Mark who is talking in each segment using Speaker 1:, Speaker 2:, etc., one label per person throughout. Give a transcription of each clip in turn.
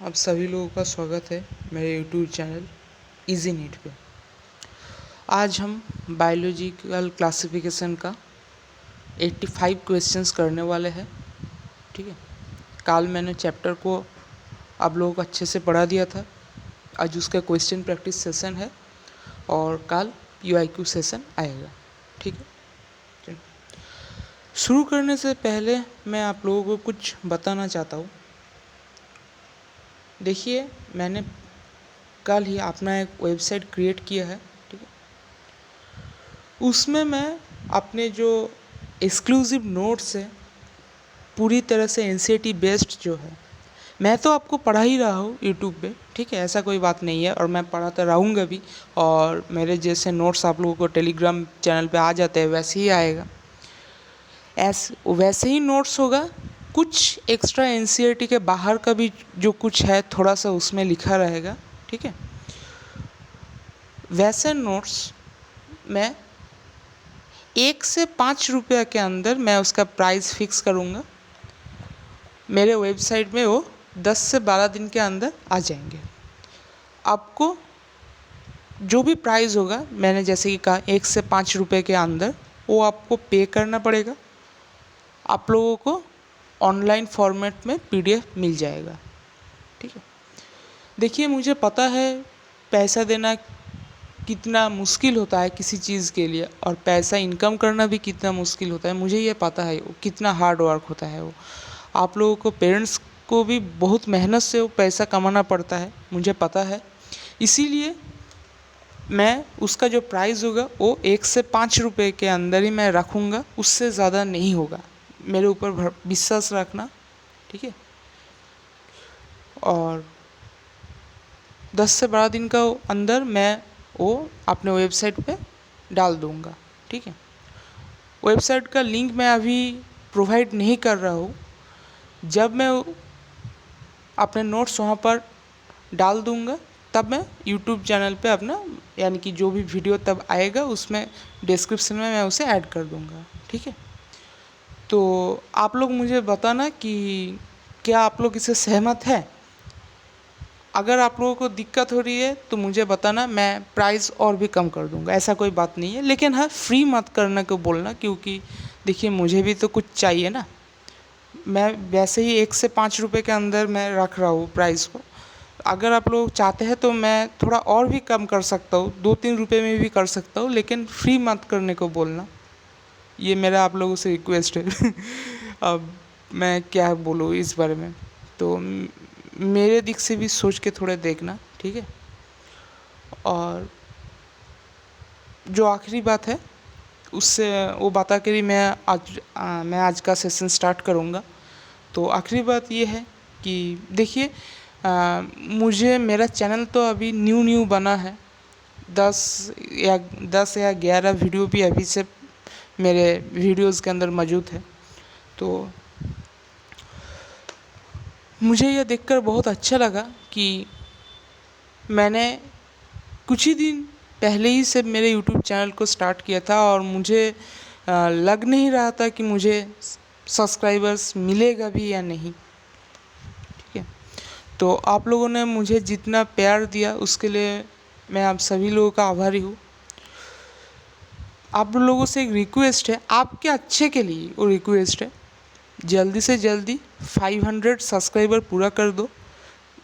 Speaker 1: आप सभी लोगों का स्वागत है मेरे यूट्यूब चैनल इजी नीट पे। आज हम बायोलॉजिकल क्लासिफिकेशन का 85 क्वेश्चंस करने वाले हैं। ठीक है, कल मैंने चैप्टर को आप लोगों को अच्छे से पढ़ा दिया था। आज उसका क्वेश्चन प्रैक्टिस सेशन है और कल यूआईक्यू सेशन आएगा। ठीक है, चलिए। शुरू करने से पहले मैं आप लोगों को कुछ बताना चाहता हूँ। देखिए, मैंने कल ही अपना एक वेबसाइट क्रिएट किया है। ठीक है, उसमें मैं अपने जो एक्सक्लूसिव नोट्स है पूरी तरह से एनसीईआरटी बेस्ड जो है, मैं तो आपको पढ़ा ही रहा हूँ यूट्यूब पे। ठीक है, ऐसा कोई बात नहीं है और मैं पढ़ाता रहूँगा भी। और मेरे जैसे नोट्स आप लोगों को टेलीग्राम चैनल पे आ जाते हैं वैसे ही आएगा, वैसे ही नोट्स होगा। कुछ एक्स्ट्रा एनसीईआरटी के बाहर का भी जो कुछ है थोड़ा सा उसमें लिखा रहेगा। ठीक है, वैसे नोट्स मैं 1 से 5 रुपये के अंदर मैं उसका प्राइस फिक्स करूँगा। मेरे वेबसाइट में वो 10 से 12 दिन के अंदर आ जाएंगे। आपको जो भी प्राइस होगा, मैंने जैसे कि कहा 1 से 5 रुपये के अंदर, वो आपको पे करना पड़ेगा। आप लोगों को ऑनलाइन फॉर्मेट में पीडीएफ मिल जाएगा। ठीक है, देखिए, मुझे पता है पैसा देना कितना मुश्किल होता है किसी चीज़ के लिए, और पैसा इनकम करना भी कितना मुश्किल होता है। मुझे ये पता है वो कितना हार्ड वर्क होता है। वो आप लोगों को, पेरेंट्स को भी बहुत मेहनत से वो पैसा कमाना पड़ता है, मुझे पता है। इसीलिए मैं उसका जो प्राइस होगा वो 1 से 5 रुपये के अंदर ही मैं रखूँगा, उससे ज़्यादा नहीं होगा। मेरे ऊपर विश्वास रखना। ठीक है, और 10 से 12 दिन का अंदर मैं वो अपने वेबसाइट पे डाल दूँगा। ठीक है, वेबसाइट का लिंक मैं अभी प्रोवाइड नहीं कर रहा हूँ। जब मैं अपने नोट्स वहाँ पर डाल दूँगा तब मैं यूट्यूब चैनल पे अपना, यानी कि जो भी वीडियो तब आएगा उसमें डिस्क्रिप्शन में मैं उसे ऐड कर दूँगा। ठीक है, तो आप लोग मुझे बताना कि क्या आप लोग इससे सहमत हैं। अगर आप लोगों को दिक्कत हो रही है तो मुझे बताना, मैं प्राइस और भी कम कर दूंगा, ऐसा कोई बात नहीं है। लेकिन हाँ, फ्री मत करने को बोलना, क्योंकि देखिए मुझे भी तो कुछ चाहिए ना। मैं वैसे ही 1 से 5 रुपये के अंदर मैं रख रहा हूँ प्राइस को। अगर आप लोग चाहते हैं तो मैं थोड़ा और भी कम कर सकता हूँ, 2-3 रुपये में भी कर सकता हूँ, लेकिन फ्री मत करने को बोलना, ये मेरा आप लोगों से रिक्वेस्ट है। अब मैं क्या बोलूँ इस बारे में, तो मेरे दिख से भी सोच के थोड़ा देखना। ठीक है, और जो आखिरी बात है उससे वो बता कर ही मैं आज का सेशन स्टार्ट करूँगा। तो आखिरी बात ये है कि देखिए, मुझे, मेरा चैनल तो अभी न्यू बना है। 10 या 11 वीडियो भी अभी से मेरे वीडियोज़ के अंदर मौजूद है। तो मुझे यह देखकर बहुत अच्छा लगा कि मैंने कुछ ही दिन पहले ही से मेरे यूट्यूब चैनल को स्टार्ट किया था और मुझे लग नहीं रहा था कि मुझे सब्सक्राइबर्स मिलेगा भी या नहीं। ठीक है, तो आप लोगों ने मुझे जितना प्यार दिया उसके लिए मैं आप सभी लोगों का आभारी हूँ। आप लोगों से एक रिक्वेस्ट है, आपके अच्छे के लिए वो रिक्वेस्ट है, जल्दी से जल्दी 500 सब्सक्राइबर पूरा कर दो।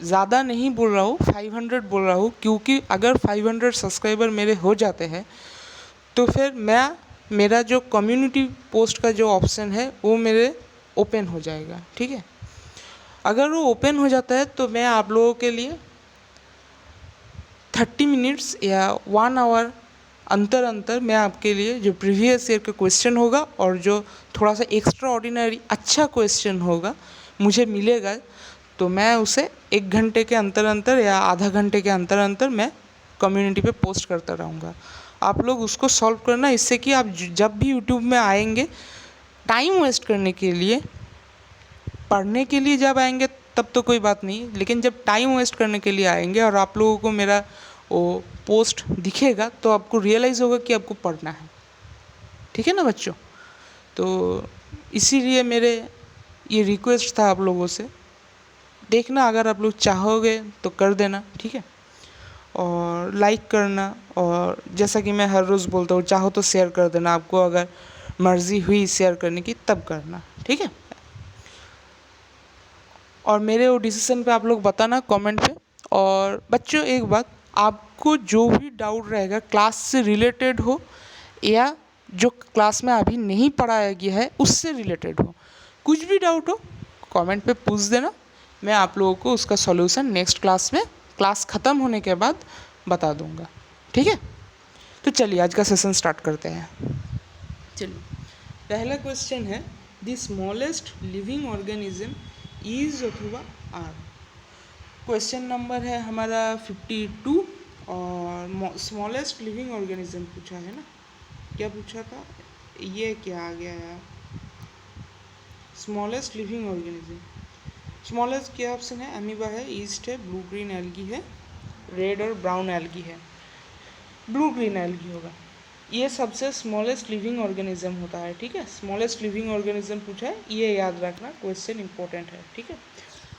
Speaker 1: ज़्यादा नहीं बोल रहा हूँ, 500 बोल रहा हूँ, क्योंकि अगर 500 सब्सक्राइबर मेरे हो जाते हैं तो फिर मेरा जो कम्युनिटी पोस्ट का जो ऑप्शन है वो मेरे ओपन हो जाएगा। ठीक है, अगर वो ओपन हो जाता है तो मैं आप लोगों के लिए 30 मिनट्स या 1 आवर अंतर मैं आपके लिए जो प्रीवियस ईयर का क्वेश्चन होगा और जो थोड़ा सा एक्स्ट्रा ऑर्डिनरी अच्छा क्वेश्चन होगा मुझे मिलेगा, तो मैं उसे 1 घंटे के अंतर या आधा घंटे के अंतर मैं कम्युनिटी पे पोस्ट करता रहूँगा। आप लोग उसको सॉल्व करना, इससे कि आप जब भी यूट्यूब में आएंगे टाइम वेस्ट करने के लिए, पढ़ने के लिए जब आएंगे तब तो कोई बात नहीं, लेकिन जब टाइम वेस्ट करने के लिए आएंगे और आप लोगों को मेरा वो पोस्ट दिखेगा तो आपको रियलाइज़ होगा कि आपको पढ़ना है। ठीक है ना बच्चों, तो इसीलिए मेरे ये रिक्वेस्ट था आप लोगों से, देखना, अगर आप लोग चाहोगे तो कर देना, ठीक है। और लाइक करना, और जैसा कि मैं हर रोज़ बोलता हूँ, चाहो तो शेयर कर देना, आपको अगर मर्ज़ी हुई शेयर करने की तब करना, ठीक है। और मेरे वो डिसीजन पे आप लोग बताना कमेंट पे। और बच्चों एक बात, आपको जो भी डाउट रहेगा क्लास से रिलेटेड हो या जो क्लास में अभी नहीं पढ़ाया गया है उससे रिलेटेड हो, कुछ भी डाउट हो कमेंट पे पूछ देना। मैं आप लोगों को उसका सॉल्यूशन नेक्स्ट क्लास में, क्लास ख़त्म होने के बाद बता दूंगा, ठीक है। तो चलिए आज का सेशन स्टार्ट करते हैं। चलिए, पहला क्वेश्चन है, the smallest living organism is अथवा आर। क्वेश्चन नंबर है हमारा 52 और स्मॉलेस्ट लिविंग ऑर्गेनिज्म पूछा है ना। क्या पूछा था, ये क्या आ गया यार, स्मॉलेस्ट लिविंग ऑर्गेनिज्म। स्मॉलेस्ट क्या ऑप्शन है, अमीबा है, ईस्ट है, ब्लू ग्रीन एल्गी है, रेड और ब्राउन एल्गी है। ब्लू ग्रीन एल्गी होगा, ये सबसे स्मॉलेस्ट लिविंग ऑर्गेनिज्म होता है, ठीक है। स्मॉलेस्ट लिविंग ऑर्गेनिज्म पूछा है, ये याद रखना, क्वेश्चन इंपॉर्टेंट है, ठीक है।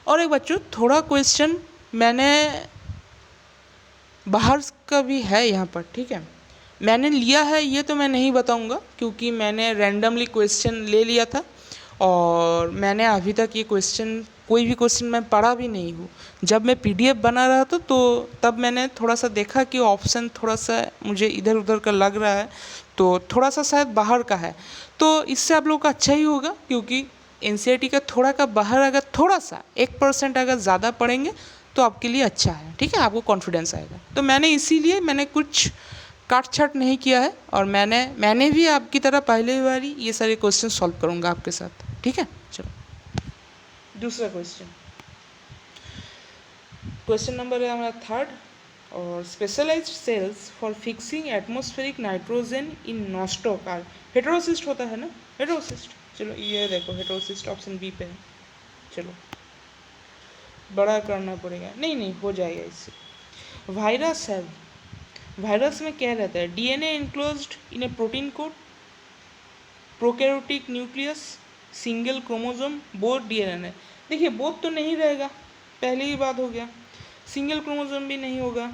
Speaker 1: और एक बच्चों थोड़ा क्वेश्चन मैंने बाहर का भी है यहाँ पर, ठीक है। मैंने लिया है ये तो मैं नहीं बताऊँगा, क्योंकि मैंने रैंडमली क्वेश्चन ले लिया था और मैंने अभी तक ये क्वेश्चन, कोई भी क्वेश्चन मैं पढ़ा भी नहीं हूँ। जब मैं पीडीएफ बना रहा था तो तब मैंने थोड़ा सा देखा कि ऑप्शन थोड़ा सा मुझे इधर उधर का लग रहा है, तो थोड़ा सा शायद बाहर का है। तो इससे आप लोग का अच्छा ही होगा, क्योंकि एनसीईआरटी का थोड़ा का बाहर अगर थोड़ा सा 1% अगर ज़्यादा पढ़ेंगे तो आपके लिए अच्छा है, ठीक है, आपको कॉन्फिडेंस आएगा। तो मैंने इसीलिए मैंने कुछ काट छाट नहीं किया है, और मैंने भी आपकी तरह पहले बार ही ये सारे क्वेश्चन सॉल्व करूँगा आपके साथ, ठीक है। चलो दूसरा क्वेश्चन, क्वेश्चन नंबर है हमारा 3rd, और specialised cells for fixing atmospheric nitrogen in Nostoc are. Heterocyst होता है ना, हेटेरोसिस्ट। चलो ये देखो हेटेरोसिस्ट ऑप्शन बी पे है। चलो बड़ा करना पड़ेगा, नहीं हो जाएगा इससे। वायरस है, वायरस में क्या रहता है, डीएनए इनक्लोज्ड इन ए protein code, prokaryotic nucleus, single chromosome, both DNA. देखिए बोथ तो नहीं रहेगा, पहले ही बात हो गया। सिंगल क्रोमोसोम भी नहीं होगा,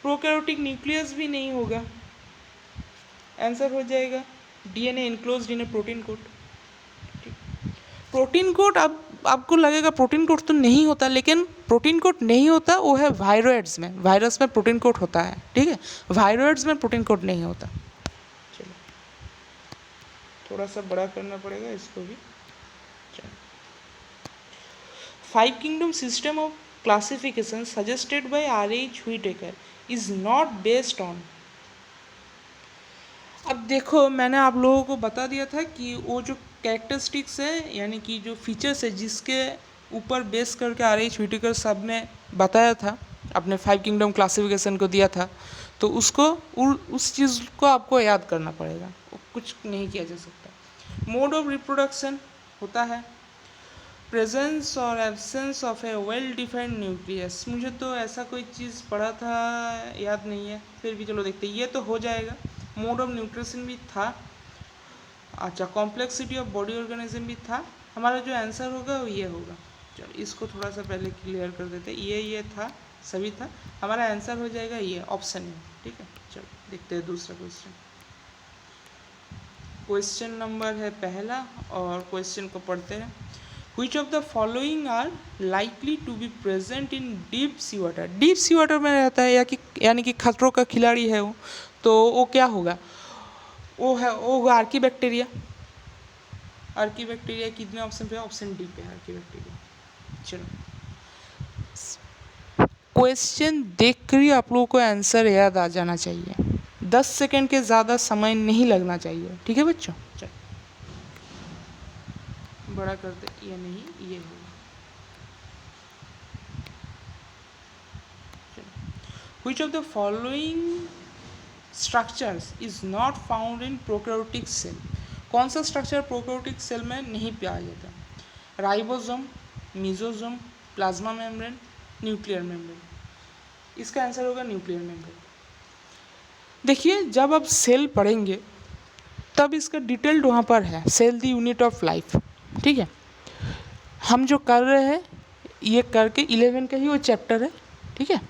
Speaker 1: प्रोकैरियोटिक न्यूक्लियस भी नहीं होगा। आंसर हो जाएगा डीएनए इनक्लोज्ड इन ए प्रोटीन कोड। प्रोटीन कोड, अब आपको लगेगा प्रोटीन कोड तो नहीं होता, लेकिन प्रोटीन कोड नहीं होता वो है वायरोइड्स में, वायरस में प्रोटीन कोड होता है, ठीक है। वायरोइड्स में प्रोटीन कोड नहीं होता। चलो थोड़ा सा बड़ा करना पड़ेगा इसको भी। चलो, 5 kingdom system of classification suggested by R.H. Whittaker is not based on. अब देखो मैंने आप लोगों को बता दिया था कि वो जो कैरेक्टरिस्टिक्स है, यानी कि जो फीचर्स है जिसके ऊपर बेस करके R.H. व्हिटेकर साहब ने बताया था, अपने 5 किंगडम क्लासिफिकेशन को दिया था, तो उसको उस चीज़ को आपको याद करना पड़ेगा, कुछ नहीं किया जा सकता। मोड ऑफ रिप्रोडक्शन होता है प्रेजेंस और absence of A well defined nucleus. मुझे तो ऐसा कोई चीज़ पढ़ा था, याद नहीं है, फिर भी चलो देखते हैं, ये तो हो जाएगा। मोड ऑफ न्यूट्रिशन भी था, अच्छा कॉम्प्लेक्सिटी ऑफ बॉडी ऑर्गेनिज्म भी था। हमारा जो आंसर होगा वो ये होगा। चलो इसको थोड़ा सा पहले क्लियर कर देते, ये था, सभी था, हमारा आंसर हो जाएगा ये ऑप्शन है, ठीक है। चलो देखते हैं दूसरा क्वेश्चन। क्वेश्चन नंबर है पहला, और क्वेश्चन को पढ़ते हैं। Which of the following are likely to be present in deep sea water? Deep sea water में रहता है, यानी कि खतरों का खिलाड़ी है वो, तो वो क्या होगा, वो होगा आर्की बैक्टीरिया। आर्की बैक्टीरिया कितने ऑप्शन पे है, ऑप्शन डी पे है आर्की बैक्टीरिया। चलो क्वेश्चन देख कर ही आप लोगों को आंसर याद आ जाना चाहिए, 10 सेकेंड के ज़्यादा समय नहीं लगना चाहिए, ठीक है बच्चों। चलो बड़ा करते, ये नहीं, ये होगा। Which of the following structures is not found in prokaryotic cell? कौन सा स्ट्रक्चर प्रोकैरियोटिक सेल में नहीं पाया जाता, ribosome, mesosome, plasma membrane, nuclear membrane. इसका आंसर होगा न्यूक्लियर मेम्ब्रेन। देखिए जब आप सेल पढ़ेंगे तब इसका डिटेल्ड वहाँ पर है, cell the unit of life, ठीक है। हम जो कर रहे हैं ये करके 11 का ही वो चैप्टर है, ठीक है,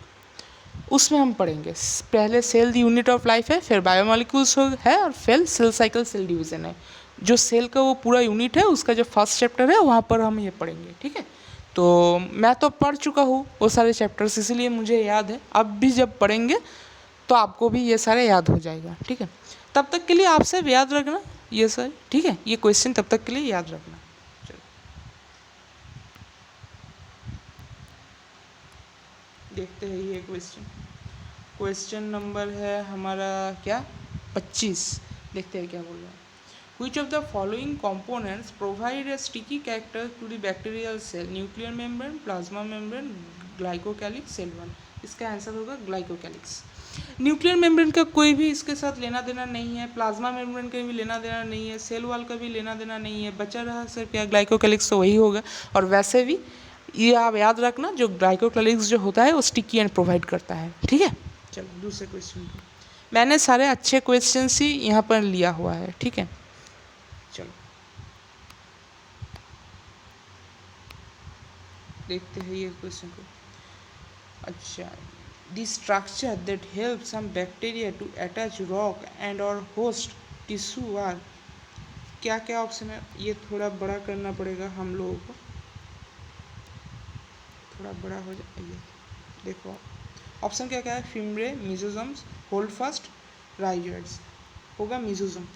Speaker 1: उसमें हम पढ़ेंगे। पहले cell the unit of life है, फिर बायोमोलिक्यूल्स है, और फिर सेल साइकिल सेल डिवीज़न है। जो सेल का वो पूरा यूनिट है उसका जो फर्स्ट चैप्टर है वहाँ पर हम ये पढ़ेंगे, ठीक है। तो मैं तो पढ़ चुका हूँ वो सारे चैप्टर्स, इसीलिए मुझे याद है। अब भी जब पढ़ेंगे तो आपको भी ये सारे याद हो जाएगा, ठीक है। तब तक के लिए आप सब याद रखना ये सर, ठीक है, ये क्वेश्चन तब तक के लिए याद रखना। चलो देखते हैं ये क्वेश्चन। क्वेश्चन नंबर है हमारा क्या 25। देखते हैं क्या बोल रहा है। Which of the following components provide a sticky character to the bacterial cell? Nuclear membrane, plasma membrane, glycocalyx, cell wall. इसका आंसर होगा ग्लाइकोकैलिक्स। न्यूक्लियर मेम्ब्रेन का कोई भी इसके साथ लेना देना नहीं है, प्लाज्मा मेम्ब्रेन का भी लेना देना नहीं है, सेल वॉल का भी लेना देना नहीं है, बचा रहा सिर्फ क्या ग्लाइकोकैलिक्स, तो वही होगा। और वैसे भी ये आप याद रखना, जो ग्लाइकोकैलिक्स जो होता है वो स्टिकी एंड प्रोवाइड करता है, ठीक है। चलो दूसरे क्वेश्चन पे, मैंने सारे अच्छे क्वेश्चन ही यहाँ पर लिया हुआ है, ठीक है। चलो देखते हैं ये क्वेश्चन को। अच्छा, the structure that help some bacteria to attach rock and और होस्ट टिश्यू आर, क्या क्या ऑप्शन है? ये थोड़ा बड़ा करना पड़ेगा हम लोगों को, थोड़ा बड़ा हो जाए। देखो ऑप्शन क्या क्या है, फिम्ब्रे, मिजोजम्स, होल्ड फास्ट, राइजोइड्स। होगा मिजोजम।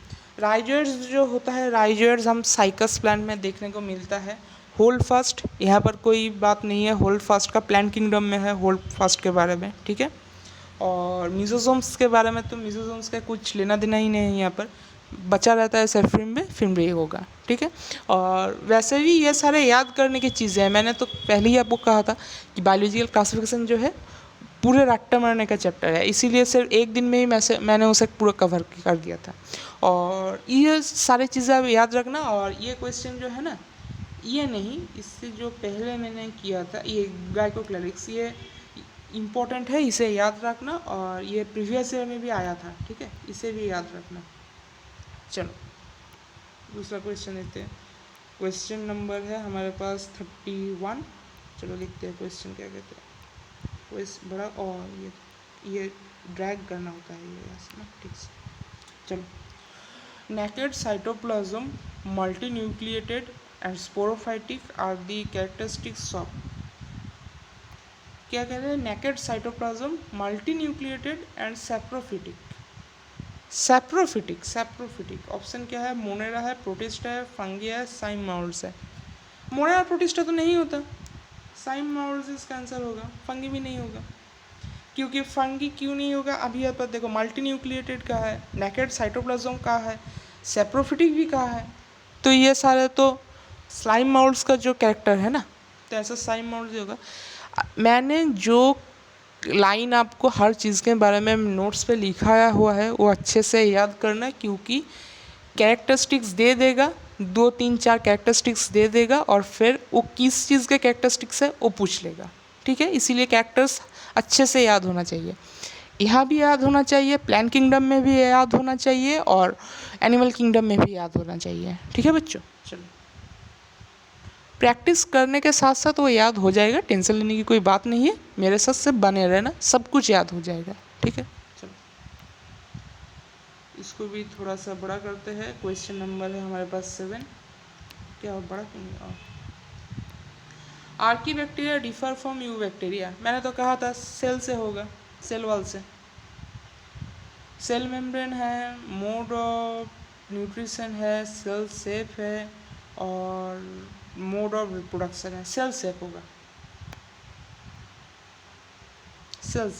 Speaker 1: राइजोइड्स जो होता है, राइजोइड्स हम साइकस प्लांट में देखने को मिलता है। होल्ड फास्ट, यहाँ पर कोई बात नहीं है, होल्ड फास्ट का प्लांट किंगडम में है होल्ड फास्ट के बारे में, ठीक है। और मिजोजोम्स के बारे में तो मिजोजोम्स का कुछ लेना देना ही नहीं है, यहाँ पर बचा रहता है सिर्फ फिम्ब्रे होगा, ठीक है। और वैसे भी ये सारे याद करने की चीज़ें हैं। मैंने तो पहले ही आपको कहा था कि बायोलॉजिकल क्लासिफिकेशन जो है पूरे रट्टा मारने का चैप्टर है, इसीलिए सिर्फ एक दिन में ही मैंने उसे पूरा कवर कर दिया था। और ये सारी चीज़ें आप याद रखना। और ये क्वेश्चन जो है ना, ये नहीं, इससे जो पहले मैंने किया था ये ग्लाइकोक्लैरिक्स, ये इम्पोर्टेंट है, इसे याद रखना। और ये प्रीवियस ईयर में भी आया था, ठीक है, इसे भी याद रखना। चलो दूसरा क्वेश्चन लेते हैं। क्वेश्चन नंबर है हमारे पास 31। चलो लिखते हैं क्वेश्चन क्या कहते हैं। क्वेश्चन बड़ा, और ये ड्रैग करना होता है ये ऐसे ना, ठीक से। चलो, naked cytoplasm, multinucleated and sporophytic are the characteristics of, क्या कहते हैं, naked cytoplasm, multinucleated and saprophytic. Saprophytic option क्या है, मोनेरा है, प्रोटिस्टा है, फंगी है, साइम माउल्स है। मोनेरा प्रोटिस्टा तो नहीं होता, साइम माउल्स इसका आंसर होगा, फंगी भी नहीं होगा। क्योंकि फंगी क्यों नहीं होगा, अभी यहाँ पर देखो मल्टीन्यूक्लिएटेड का है, नेकेड साइटोप्लाज्म का है, सैप्रोफिटिक भी का है, तो ये सारे तो स्लाइम माउल्स का जो कैरेक्टर है ना, तो ऐसा साइम माउल्स ही होगा। मैंने जो लाइन आपको हर चीज़ के बारे में नोट्स पे लिखाया हुआ है वो अच्छे से याद करना, क्योंकि कैरेक्टरिस्टिक्स दे देगा, 2 3 4 कैरेक्टरिस्टिक्स दे देगा, और फिर वो किस चीज़ के कैरेक्टरिस्टिक्स है वो पूछ लेगा, ठीक है। इसीलिए कैरेक्टर्स अच्छे से याद होना चाहिए, यहाँ भी याद होना चाहिए, प्लांट किंगडम में भी याद होना चाहिए, और एनिमल किंगडम में भी याद होना चाहिए, ठीक है बच्चों। चलो प्रैक्टिस करने के साथ साथ वो याद हो जाएगा, टेंशन लेने की कोई बात नहीं है, मेरे साथ से बने रहना, सब कुछ याद हो जाएगा, ठीक है। चलो इसको भी थोड़ा सा बड़ा करते हैं। क्वेश्चन नंबर है हमारे पास 7। क्या बड़ा क्यों नहीं, Archie bacteria differ from you bacteria, मैंने तो कहा था सेल से होगा, सेल वॉल से। सेल मेम्ब्रेन है, मोड ऑफ न्यूट्रिशन है, सेल सेप है, और मोड ऑफ रिप्रोडक्शन है, सेल सेप होगा। सेल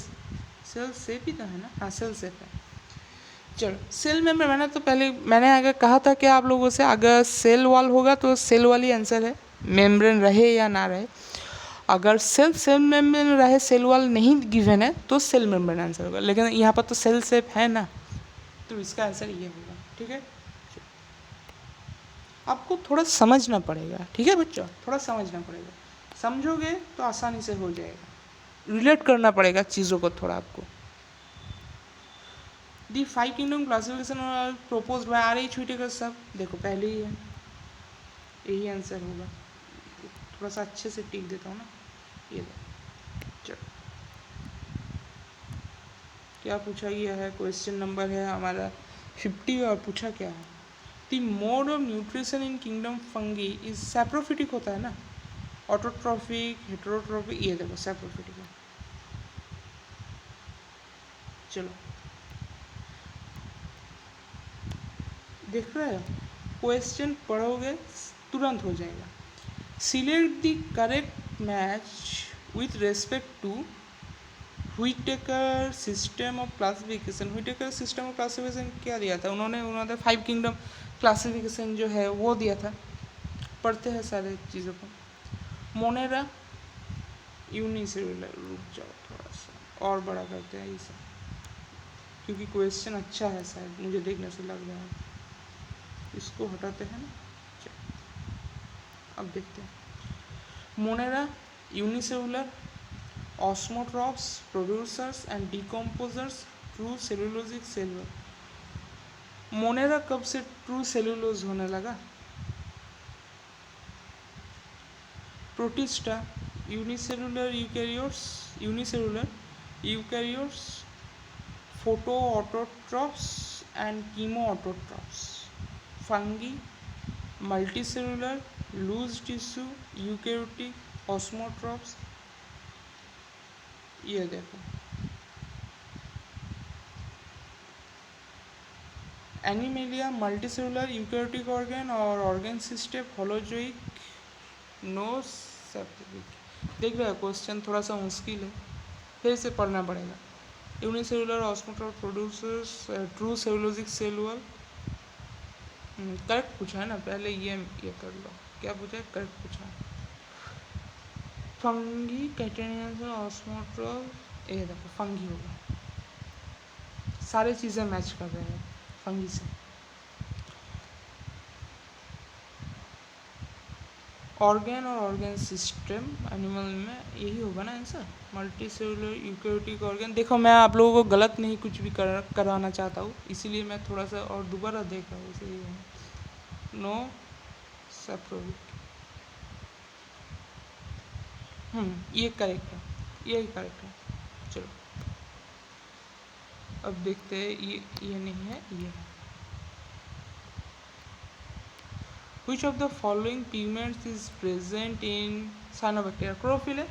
Speaker 1: सेप ही तो है ना, हाँ सेल सेप है। चलो सेल मेम्ब्रेन, मैंने अगर कहा था कि आप लोगों से, अगर सेल वॉल होगा तो सेल वॉल ही आंसर है, मेम्ब्रेन रहे या ना रहे। अगर सेल मेम्ब्रेन रहे, सेल वॉल नहीं गिवन है, तो सेल मेम्ब्रेन आंसर होगा, लेकिन यहाँ पर तो सेल सेप है ना, तो इसका आंसर ये होगा, ठीक है। आपको थोड़ा समझना पड़ेगा, ठीक है बच्चों, थोड़ा समझना पड़ेगा, समझोगे तो आसानी से हो जाएगा, रिलेट करना पड़ेगा चीज़ों को थोड़ा आपको। The 5 kingdom classification propose by RH Whittaker सब, देखो पहले ही है, यही आंसर होगा। थोड़ा सा अच्छे से टिक देता हूँ ना, ये देखो, चलो क्या पूछा गया है, क्वेश्चन नंबर है हमारा 50 और पूछा क्या है, the mode of nutrition in kingdom fungi is saprophytic होता है ना, ऑटोट्रॉफिक, हेटेरोट्रॉफिक, ये देखो सैप्रोफिटिक है। चलो देख रहे हो, क्वेश्चन पढ़ोगे तुरंत हो जाएगा। Select the correct match with respect to Whittaker system of classification. Whittaker system of classification क्या दिया था उन्होंने 5 किंगडम क्लासिफिकेशन जो है वो दिया था। पढ़ते हैं सारे चीज़ों को। मोनेरा यूनिसेलुलर, रुक जाओ थोड़ा सा और बड़ा करते हैं इसे, क्योंकि क्वेश्चन अच्छा है शायद मुझे देखने से लग रहा है। इसको हटाते हैं ना, अब देखते हैं। Monera unicellular osmotrophs producers and decomposers true cellulosic cellular. Monera कब से ट्रू सेलुलोज होने लगा? Protista unicellular eukaryotes photoautotrophs and chemoautotrophs. Fungi multicellular loose tissue eukaryotic osmotrophs. ये देखो एनिमेलिया मल्टीसेलुलर यूकैरियोटिक ऑर्गन और organ system holozoic no septic. देख रहे हो क्वेश्चन थोड़ा सा मुश्किल है, फिर से पढ़ना पड़ेगा। Unicellular osmotroph producers true cellulosic cellular. Correct पूछा है ना, पहले ये कर लो। क्या पूछा है? करेक्ट पूछा है। फंगी कैटेनिया ऑस्मोट्रॉप, ये देखो फंगी होगा, सारे चीज़ें मैच कर रहे हैं फंगी से। ऑर्गन और ऑर्गन सिस्टम एनिमल में यही होगा ना answer, multi cellular eukaryotic organ. देखो मैं आप लोगों को गलत नहीं कुछ भी कराना चाहता हूँ, इसीलिए मैं थोड़ा सा और दोबारा देख रहा हूँ, इसीलिए नो सेप्रोविक। ये करेक्ट है, यही करेक्ट है। चलो अब देखते हैं, ये नहीं है, ये है। Which of the following pigments is present in cyanobacteria? Chlorophyll है।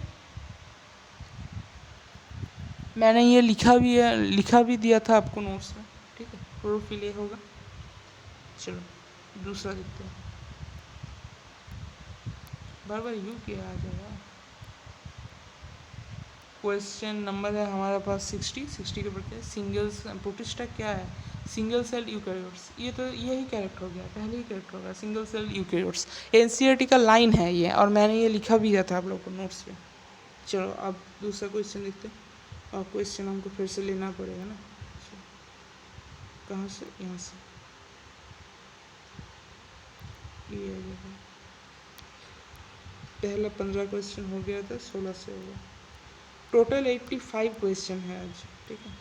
Speaker 1: मैंने ये लिखा भी दिया था आपको नोट्स में, ठीक है। क्लोरोफिल ये होगा। चलो दूसरा देखते हैं, बार बार यू किया आ जाएगा। क्वेश्चन नंबर है हमारे पास 60 के ऊपर सिंगल प्रोटिस्टा क्या है? Single cell eukaryotes. ये तो यही कैरेक्ट हो गया, पहले ही कैरेक्ट होगा सिंगल सेल यूकैरियोट्स। एनसीईआरटी का लाइन है ये, और मैंने ये लिखा भी दिया था आप लोग को नोट्स में। चलो अब दूसरा क्वेश्चन देखते हैं, और क्वेश्चन हमको फिर से लेना पड़ेगा ना। कहाँ से? यहाँ से। ये पहला 15 क्वेश्चन हो गया था, 16 से होगा। टोटल 85 क्वेश्चन है आज, ठीक है।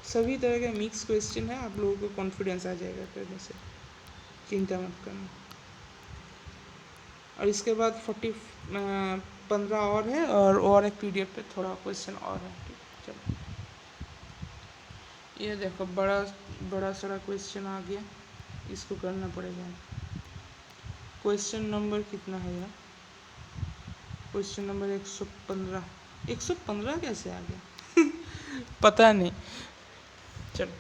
Speaker 1: सभी तरह के मिक्स क्वेश्चन है, आप लोगों को कॉन्फिडेंस आ जाएगा करने से, चिंता मत करना। और इसके बाद 15 और है, और एक पीडीएफ पे थोड़ा क्वेश्चन और है, ठीक है। चलो ये देखो बड़ा सारा क्वेश्चन आ गया, इसको करना पड़ेगा। क्वेश्चन नंबर कितना है यार? Question number 115। 115 कैसे आ गया? पता नहीं। चलो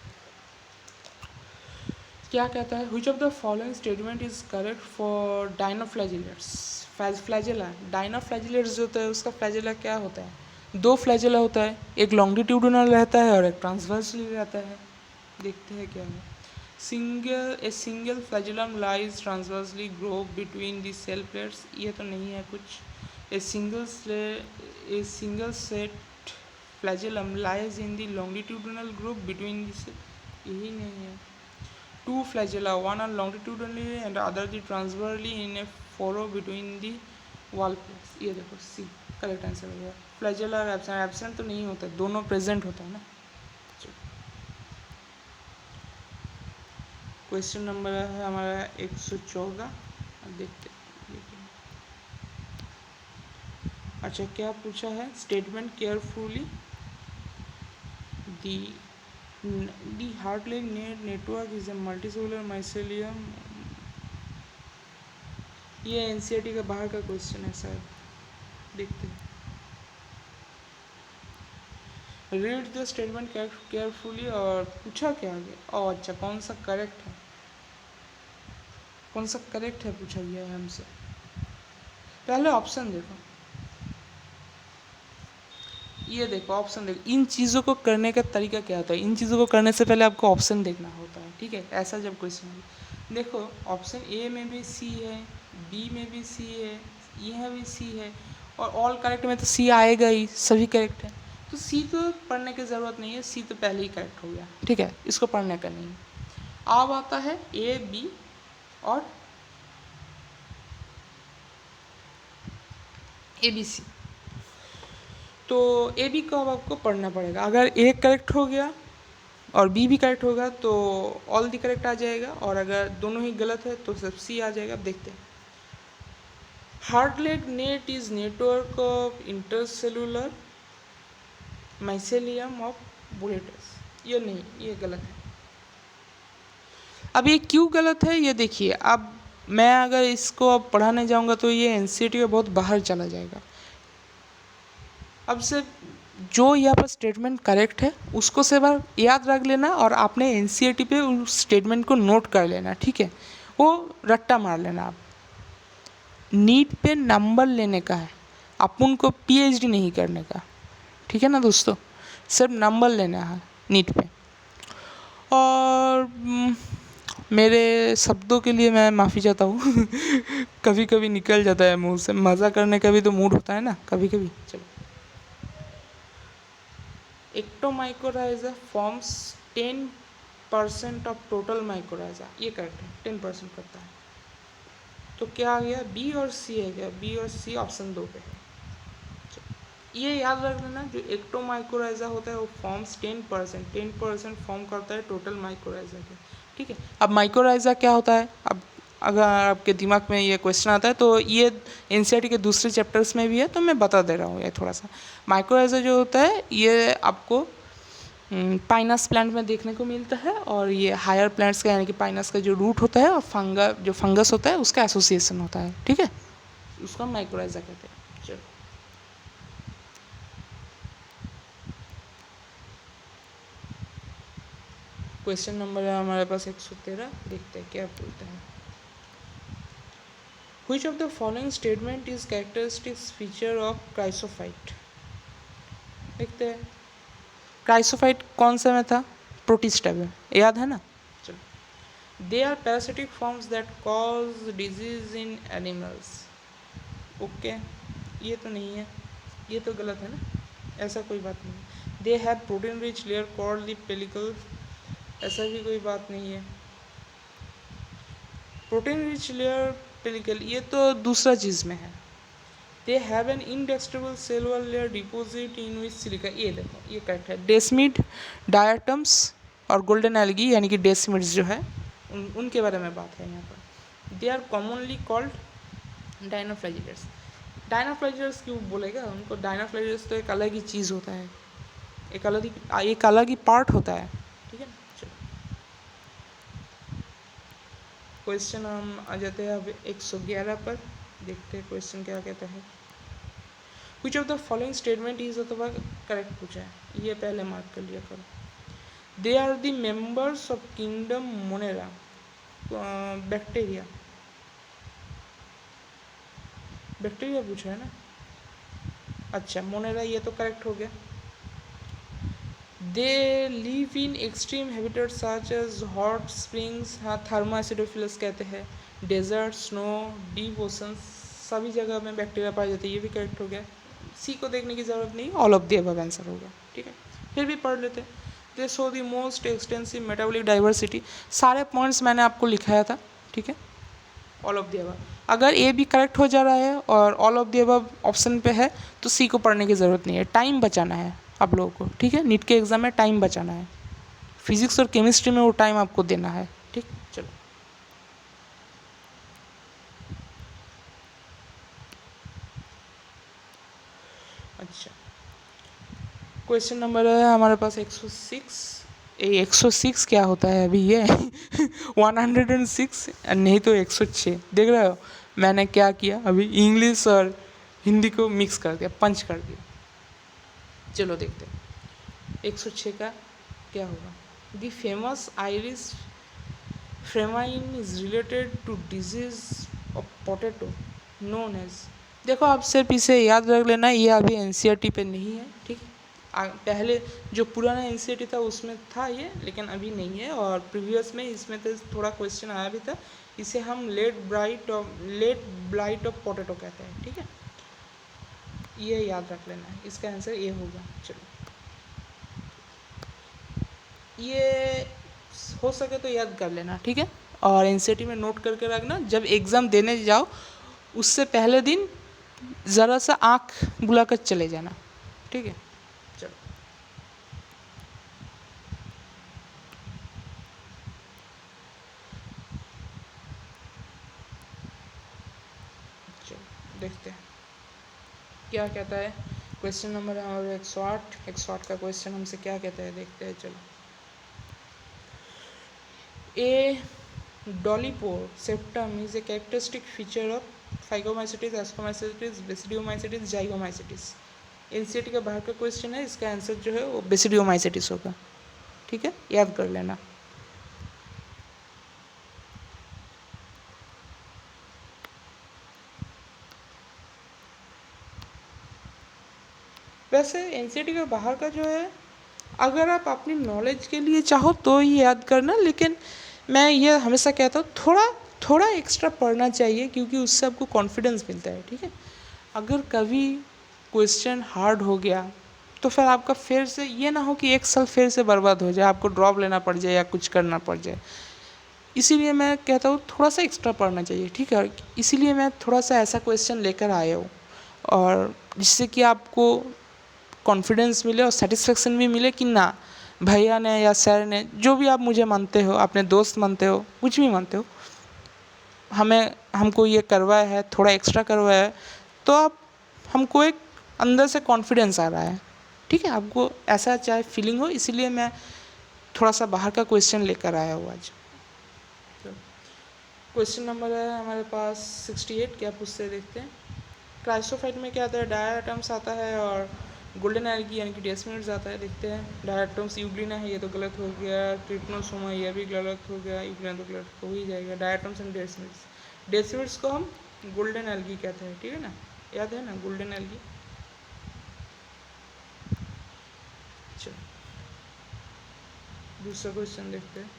Speaker 1: क्या कहता है, which of the following statement is correct for dinoflagellates? Flagella, dinoflagellates जो होता है उसका फ्लैजेला क्या होता है? 2 फ्लैजेला होता है, एक लॉन्गिट्यूडिनल रहता है और एक ट्रांसवर्सली रहता है। देखते हैं क्या है। A single flagellum lies transversely groove between the cell plates. ये तो नहीं है कुछ। A single set flagellum lies in the longitudinal group between the cell, यही नहीं है। 2 flagella, one are longitudinally and other the transversely in a furrow between the wall plates। ये देखो सी करेक्ट आंसर हो गया। फ्लैजेला और absent तो नहीं होता, दोनों प्रेजेंट होता है ना। क्वेश्चन नंबर है हमारा 114। देखते अच्छा, क्या पूछा है? Statement carefully the the Hartig network is a multicellular mycelium. ये एनसीईआरटी का बाहर का क्वेश्चन है शायद, देखते हैं। रीड द स्टेटमेंट केयरफुली, और पूछा क्या आगे? ओह अच्छा, कौन सा करेक्ट है, कौन सा करेक्ट है पूछा गया है हमसे। पहले ऑप्शन देखो, ये देखो ऑप्शन देखो। इन चीज़ों को करने का तरीका क्या होता है? इन चीज़ों को करने से पहले आपको ऑप्शन देखना होता है, ठीक है। ऐसा जब क्वेश्चन है, देखो ऑप्शन ए में भी सी है, बी में भी सी है, यहाँ भी सी है, और ऑल करेक्ट में तो सी आएगा ही, सभी करेक्ट है। तो सी तो पढ़ने की ज़रूरत नहीं है, सी तो पहले ही करेक्ट हो गया, ठीक है, इसको पढ़ने का नहीं है। अब आता है ए, बी और ए बी सी। तो ए बी को अब आपको पढ़ना पड़ेगा। अगर ए करेक्ट हो गया और बी भी करेक्ट होगा तो ऑल दी करेक्ट आ जाएगा, और अगर दोनों ही गलत है तो सिर्फ सी आ जाएगा। अब देखते हैं। Hartig net is network of intercellular mycelium of boletus. ये नहीं, ये गलत है। अब ये क्यों गलत है ये देखिए। अब मैं अगर इसको अब पढ़ाने जाऊंगा तो ये एनसीईआरटी के बहुत बाहर चला जाएगा। अब से जो यहाँ पर स्टेटमेंट करेक्ट है उसको से बार याद रख लेना, और आपने एनसीईआरटी पे उस स्टेटमेंट को नोट कर लेना, ठीक है। वो रट्टा मार लेना। आप नीट पे नंबर लेने का है, अपन को पीएचडी नहीं करने का, ठीक है ना दोस्तों। सिर्फ नंबर लेना है नीट पे। और मेरे शब्दों के लिए मैं माफ़ी चाहता हूँ कभी कभी निकल जाता है मुंह से, मज़ा करने का भी तो मूड होता है ना कभी कभी। चलो, एक्टोमाइकोराइजा फॉर्म्स 10% ऑफ टोटल माइकोराइजा। ये करेक्ट है, 10% करता है। तो क्या आ गया? बी और सी है क्या? बी और सी ऑप्शन 2 पे है। ये याद रख लेना, जो एक्टोमाइकोराइजा होता है वो फॉर्म्स 10% फॉर्म करता है टोटल माइकोराइजा के, ठीक है। अब माइकोराइजा क्या होता है? अब अगर आपके दिमाग में ये क्वेश्चन आता है तो ये एनसीईआरटी के दूसरे चैप्टर्स में भी है, तो मैं बता दे रहा हूँ ये थोड़ा सा। माइकोराइजा जो होता है ये आपको पाइनस प्लांट में देखने को मिलता है, और ये हायर प्लांट्स का यानी कि पाइनस का जो रूट होता है और जो फंगस होता है उसका एसोसिएशन होता है, ठीक है। उसको हम माइकोराइजा कहते हैं। चलो, क्वेश्चन नंबर है हमारे पास 113। देखते हैं क्या बोलते हैं। Which of the following statement is characteristic feature of chrysophyte? देखते हैं क्राइसोफाइट कौन सा में था? प्रोटिस्टा में, याद है ना। चलो, they are parasitic forms that cause disease in animals. Okay, ये तो नहीं है, ये तो गलत है ना, ऐसा कोई बात नहीं। They have protein rich layer called the pellicle, ऐसा भी कोई बात नहीं है। प्रोटीन रिच लेयर पेलिकल, ये तो दूसरा चीज़ में है। They have an indestructible cellular layer deposit in which silica, ये देखो ये करेक्ट है। डेस्मिड, डायटम्स और गोल्डन एल्गी यानी कि डेस्मिड्स जो है उनके बारे में बात है यहाँ पर। They are commonly called dinoflagellates. Dinoflagellates क्यों बोलेगा उनको? डायनोफ्लैजिलेट्स तो एक अलग ही चीज़ होता है, एक अलग ही पार्ट होता है, ठीक है ना। चलो, क्वेश्चन हम आ जाते हैं अब 111 पर। देखते हैं क्वेश्चन क्या कहता है। Which of the following statement is अथवा करेक्ट पूछा है, ये पहले मार्क कर लिया करो। They are the members of kingdom Monera bacteria. Bacteria पूछा है ना। अच्छा, मोनेरा ये तो करेक्ट हो गया। They live in extreme habitat such as hot springs, हाँ थर्मासिडोफिलस कहते हैं। डेजर्ट, स्नो, डीप ओशन, सभी जगह में बैक्टीरिया पाई जाती है, ये भी करेक्ट हो गया। सी को देखने की ज़रूरत नहीं, all of the above answer होगा, ठीक है। फिर भी पढ़ लेते हैं। दे show the most extensive metabolic diversity. सारे पॉइंट्स मैंने आपको लिखाया था, ठीक है। ऑल ऑफ द अबव, अगर ए भी करेक्ट हो जा रहा है और all of the above option पे है तो सी को पढ़ने की ज़रूरत नहीं है। टाइम बचाना है आप लोगों को, ठीक है। नीट के एग्ज़ाम में टाइम बचाना है, फिजिक्स और केमिस्ट्री में वो टाइम आपको देना है, ठीक। चलो, क्वेश्चन नंबर है हमारे पास 106। 106 क्या होता है अभी ये 106 नहीं तो 106। देख रहे हो मैंने क्या किया अभी, इंग्लिश और हिंदी को मिक्स कर दिया, पंच कर दिया। चलो देखते हैं 106 का क्या होगा। The famous Irish famine is related to disease of potato known as. देखो आप सिर्फ इसे याद रख लेना, ये अभी एनसीईआरटी पे नहीं है, ठीक है। पहले जो पुराना एनसीईआरटी था उसमें था ये, लेकिन अभी नहीं है। और प्रीवियस में इसमें तो थोड़ा क्वेश्चन आया भी था। इसे हम लेट ब्लाइट ऑफ पोटैटो कहते हैं, ठीक है। ये याद रख लेना है, इसका आंसर ये होगा। चलो ये हो सके तो याद कर लेना, ठीक है। और एनसीईआरटी में नोट करके रखना, जब एग्ज़ाम देने जाओ उससे पहले दिन ज़रा सा आँख बुलाकर चले जाना, ठीक है। चलो चलो देखते हैं क्या कहता है। क्वेश्चन नंबर है हमारा 108। 108 का क्वेश्चन हमसे क्या कहता है, देखते हैं। चलो a dolipore septum is a characteristic feature of phycomycetes, ascomycetes, basidiomycetes, zygomycetes. NCERT का बाहर का क्वेश्चन है, इसका आंसर जो है वो बेसिडियोमाइसिटिस होगा, ठीक है, याद कर लेना। वैसे एनसीईआरटी का बाहर का जो है, अगर आप अपनी नॉलेज के लिए चाहो तो ही याद करना, लेकिन मैं ये हमेशा कहता हूँ थोड़ा एक्स्ट्रा पढ़ना चाहिए, क्योंकि उससे आपको कॉन्फिडेंस मिलता है, ठीक है। अगर कभी क्वेश्चन हार्ड हो गया तो फिर आपका फिर से ये ना हो कि एक साल फिर से बर्बाद हो जाए, आपको ड्रॉप लेना पड़ जाए या कुछ करना पड़ जाए। इसीलिए मैं कहता हूँ थोड़ा सा एक्स्ट्रा पढ़ना चाहिए, ठीक है। इसीलिए मैं थोड़ा सा ऐसा क्वेश्चन लेकर आया हूँ, और जिससे कि आपको कॉन्फिडेंस मिले और सेटिस्फेक्शन भी मिले कि ना, भैया ने या सर ने, जो भी आप मुझे मानते हो, अपने दोस्त मानते हो, कुछ भी मानते हो, हमको ये करवाया है, थोड़ा एक्स्ट्रा करवाया है, तो आप हमको एक अंदर से कॉन्फिडेंस आ रहा है, ठीक है। आपको ऐसा चाहे फीलिंग हो, इसीलिए मैं थोड़ा सा बाहर का क्वेश्चन लेकर आया हूँ आज। क्वेश्चन नंबर है हमारे पास 68। क्या पूछते हैं देखते हैं। क्राइसोफाइट में क्या आता है, डायटम्स आता है, और गोल्डन एल्गी यानी कि डेस्मिनट्स आता है। देखते हैं डायटम्स यूग्लिना है, ये तो गलत हो गया। ट्रिप्नोसोमा ये भी गलत हो गया, यूग्लिना तो गलत हो ही जाएगा। डायटम्स एंड डेस्मिनट्स, डेस्मिनट्स को हम गोल्डन एल्गी कहते हैं, ठीक है ना, याद है ना गोल्डन एल्गी। चलो दूसरा क्वेश्चन देखते हैं।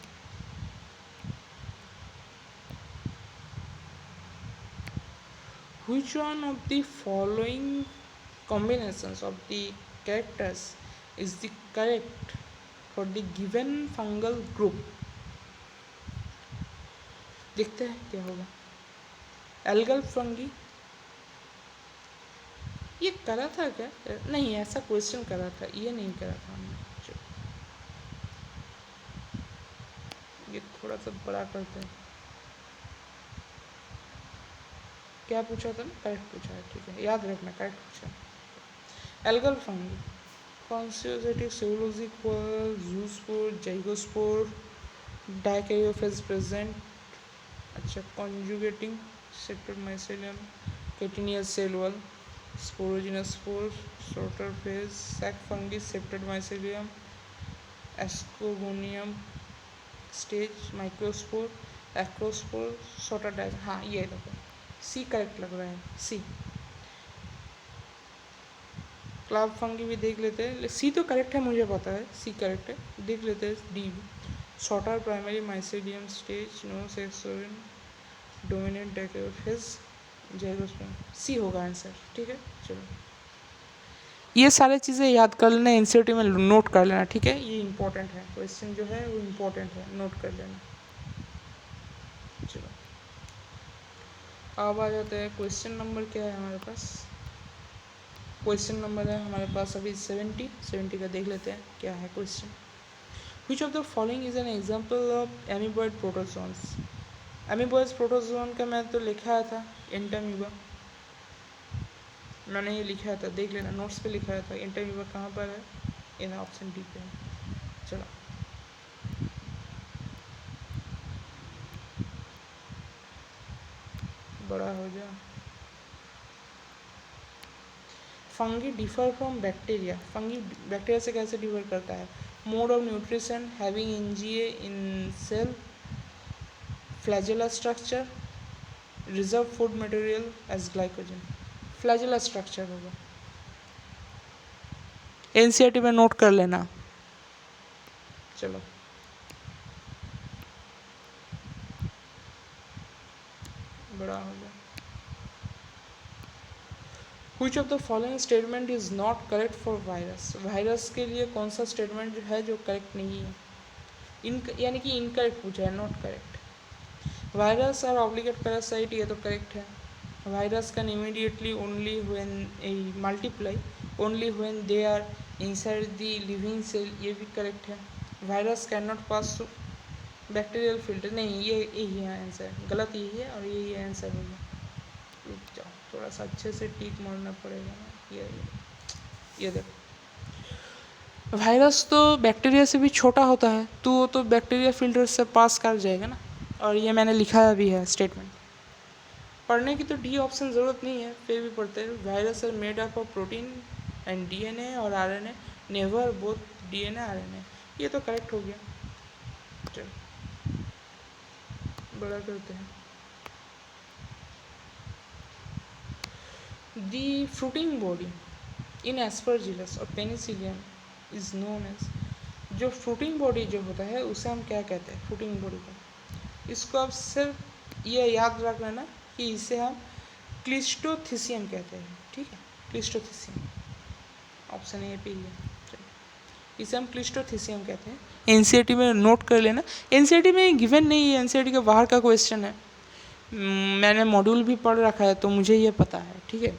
Speaker 1: Which one of the following combinations of the characters is the correct for the given fungal group? देखते हैं क्या होगा। एल्गल फंगी, ये करा था क्या, नहीं ऐसा क्वेश्चन करा था, ये नहीं करा था हमने। ये थोड़ा सा बड़ा करते हैं। क्या पूछा था, करेक्ट पूछा है, ठीक है, याद रखना करेक्ट पूछा। Algal fungi coenocytic cellulosic zoospore zygospore dikaryophase present. अच्छा conjugating sector mycelium chitinous cell wall sporogenous spore shorter phase sac fungi septate mycelium ascogonium stage microspore acrospore shorter dike. हाँ ये देखो सी करेक्ट लग रहा है, सी। Clove fungi भी देख लेते हैं, सी तो करेक्ट है, मुझे पता है सी करेक्ट है। देख लेते हैं डी भी, shorter primary mycelium stage no sex organ dominant dikaryophase zygospore, C होगा आंसर, ठीक है। चलो ये सारी चीज़ें याद कर लेना, एनसीईआरटी में नोट कर लेना, ठीक है। ये इंपॉर्टेंट है, क्वेश्चन जो है वो इम्पोर्टेंट है, नोट कर लेना। चलो अब आ जाते हैं क्वेश्चन नंबर क्या है हमारे पास। क्वेश्चन नंबर है हमारे पास अभी 70 का देख लेते हैं क्या है question. Which of the following is an example of amoeboid protozoans. Amoeboid protozoan का मैं तो लिखा था एंटामीबा, मैंने ये लिखा था, देख लेना नोट्स पे लिखा था। एंटामीबा कहाँ पर है, इन ऑप्शन डी पे है। चलो बड़ा हो जाए। Fungi differ from bacteria, fungi bacteria से कैसे डिफर करता है? Mode of nutrition, having NGA in cell, flagella structure, reserve food material as glycogen. Flagella structure होगा, एनसीईआरटी में नोट कर लेना। चलो बड़ा हो गया। Which of the following statement is not correct for virus? Virus के लिए कौन सा स्टेटमेंट है जो करेक्ट नहीं है? यानी कि इनकरेक्ट पूछा है, not correct. Virus are obligate parasite, ये तो करेक्ट है। Virus can immediately only when a multiply only when they are inside the living cell, ये भी करेक्ट है। Virus can not pass through bacterial filter, नहीं ये यही है आंसर, गलत यही है और यही आंसर होगा। रुक जाओ, थोड़ा सा अच्छे से टिक मारना पड़ेगा ना। ये देखो, वायरस तो बैक्टीरिया से भी छोटा होता है, तो वो तो बैक्टीरिया फिल्टर से पास कर जाएगा ना, और ये मैंने लिखा भी है स्टेटमेंट। पढ़ने की तो डी ऑप्शन ज़रूरत नहीं है, फिर भी पढ़ते हैं। Virus are made up of protein and DNA और RNA, never both DNA RNA, ये तो करेक्ट हो गया। चलो बड़ा करते हैं। The fruiting body in Aspergillus और Penicillium is known as, जो fruiting body जो होता है उसे हम क्या कहते हैं? fruiting body को, इसको आप सिर्फ ये याद रख लेना कि इसे हम क्लिस्टोथिसियम कहते हैं, ठीक है? क्लिस्टोथिसियम ऑप्शन ए पे ही है। इसे हम क्लिस्टोथिसियम कहते हैं। एनसीईआरटी में नोट कर लेना, एनसीईआरटी में गिवन नहीं है, एनसीईआरटी के बाहर का क्वेश्चन है। मैंने मॉड्यूल भी पढ़ रखा है तो मुझे ये पता है, ठीक है?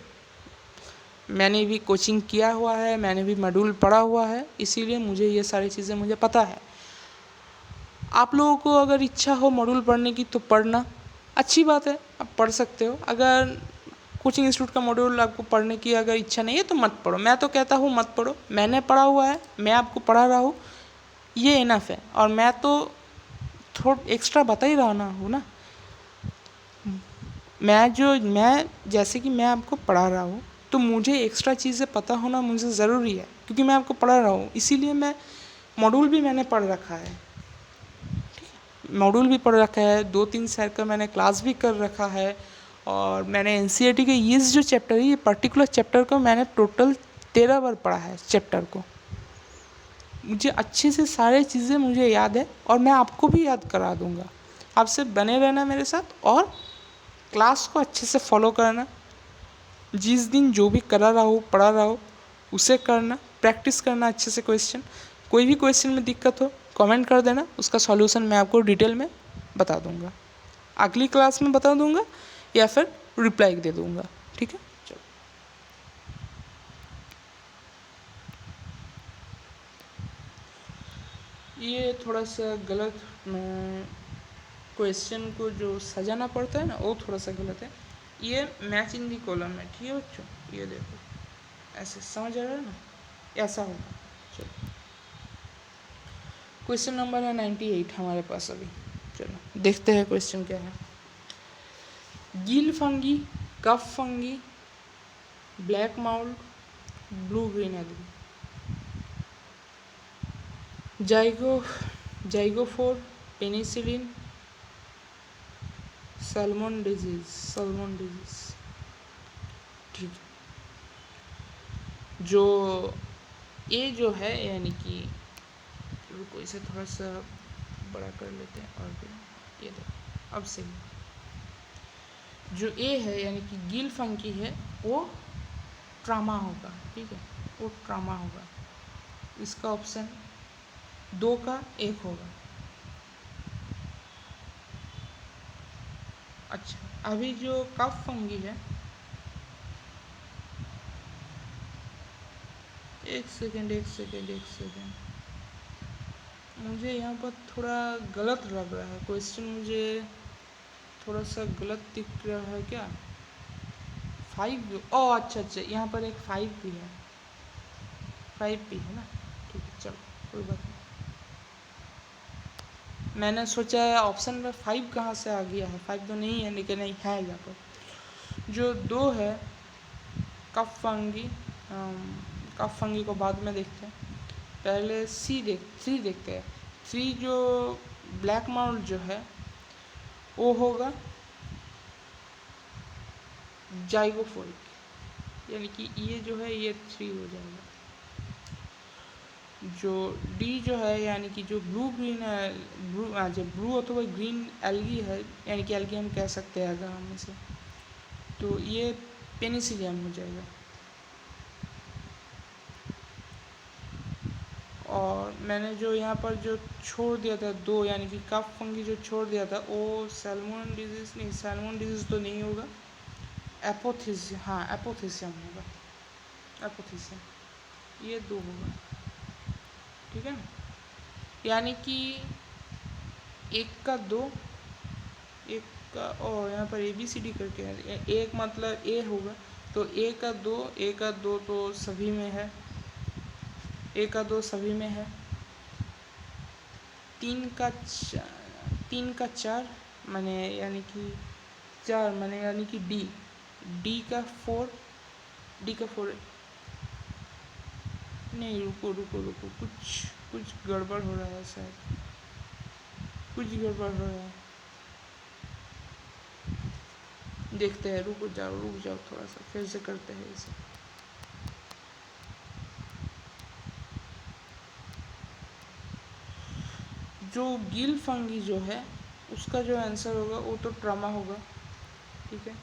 Speaker 1: मैंने भी कोचिंग किया हुआ है, मैंने भी मॉड्यूल पढ़ा हुआ है, इसीलिए मुझे ये सारी चीज़ें मुझे पता है। आप लोगों को अगर इच्छा हो मॉड्यूल पढ़ने की तो पढ़ना, अच्छी बात है, आप पढ़ सकते हो। अगर कोचिंग इंस्टीट्यूट का मॉड्यूल आपको पढ़ने की अगर इच्छा नहीं है तो मत पढ़ो। मैं तो कहता हूँ मत पढ़ो, मैंने पढ़ा हुआ है, मैं आपको पढ़ा रहा हूँ, ये इनफ है। और मैं तो थोड़ा एक्स्ट्रा बता ही रहा हूँ ना, मैं जैसे कि मैं आपको पढ़ा रहा हूँ तो मुझे एक्स्ट्रा चीज़ें पता होना मुझे ज़रूरी है, क्योंकि मैं आपको पढ़ा रहा हूँ, इसीलिए मैं मॉड्यूल भी मैंने पढ़ रखा है, मॉड्यूल भी पढ़ रखा है, 2-3 सर का मैंने क्लास भी कर रखा है। और मैंने एनसीईआरटी के ये जो चैप्टर है, ये पर्टिकुलर चैप्टर को मैंने टोटल 13 बार पढ़ा है। चैप्टर को मुझे अच्छे से सारे चीज़ें मुझे याद है और मैं आपको भी याद करा दूँगा। आपसे बने रहना मेरे साथ और क्लास को अच्छे से फॉलो करना। जिस दिन जो भी करा रहा हो, पढ़ा रहा हो, उसे करना, प्रैक्टिस करना अच्छे से क्वेश्चन। कोई भी क्वेश्चन में दिक्कत हो कमेंट कर देना, उसका सॉल्यूशन मैं आपको डिटेल में बता दूंगा, अगली क्लास में बता दूंगा या फिर रिप्लाई दे दूंगा, ठीक है? चलो ये थोड़ा सा गलत क्वेश्चन को जो सजाना पड़ता है ना, वो थोड़ा सा गलत है। ये मैच इन दी कॉलम है, ठीक है बच्चों? ये देखो ऐसे समझ आ रहा है ना, ऐसा होगा। चलो क्वेश्चन नंबर है 98 हमारे पास अभी। चलो देखते हैं क्वेश्चन क्या है। Gill fungi, cup fungi, black mould, blue green algae, zygophore, penicillin, salmon disease, ठीक है? जो ये जो है यानी कि, रुको इसे थोड़ा सा बड़ा कर लेते हैं और फिर ये देखो अब सही। जो ए है यानी कि गिल फंकी है वो ट्रामा होगा, ठीक है? वो ट्रामा होगा। इसका ऑप्शन 2 का 1 होगा। अच्छा अभी जो कफ फंगी है, एक सेकेंड, मुझे यहाँ पर थोड़ा गलत लग रहा है क्वेश्चन, मुझे थोड़ा सा गलत दिख रहा है क्या? 5, ओ अच्छा, यहाँ पर एक 5 भी है, 5 भी है ना? ठीक है चलो कोई बात नहीं। मैंने सोचा है ऑप्शन में 5 कहाँ से आ गया है, 5 तो नहीं है लेकिन नहीं है यहाँ पर। जो 2 है कफ फंगी, कफ फंगी को बाद में देखते हैं, पहले थ्री देखते हैं। थ्री जो ब्लैक माउल्ट जो है वो होगा जाइगोफोरिक, यानी कि ये जो है ये 3 हो जाएगा। जो डी जो है यानी कि जो ब्लू ग्रीन है, जो ब्लू अथवा ग्रीन एल्गी है, यानी कि एल्गी हम कह सकते हैं अगर हम इसे, तो ये पेनिसिलियम हो जाएगा। और मैंने जो यहाँ पर जो छोड़ दिया था 2, यानी कि कफ फंगी जो छोड़ दिया था वो सैल्मोन डिजीज़ नहीं, सैल्मोन डिजीज़ तो नहीं होगा, एपोथिसियम, हाँ एपोथिसियम होगा, एपोथिसियम ये 2 होगा। ठीक है ना, यानी कि 1 का 2, 1 का, और यहाँ पर ABCD करके है, 1 मतलब ए होगा, तो A का 2, A का 2 तो सभी में है, A का 2 सभी में है। 3 का 4 मैंने यानी कि 4 मैंने यानी कि डी का 4, डी का 4 नहीं, रुको रुको रुको, कुछ गड़बड़ हो रहा है शायद, कुछ गड़बड़ हो रहा है, देखते हैं, रुक जाओ थोड़ा सा, फिर से करते हैं इसे। जो गिल फंगी जो है उसका जो आंसर होगा वो तो ट्रामा होगा। ठीक है,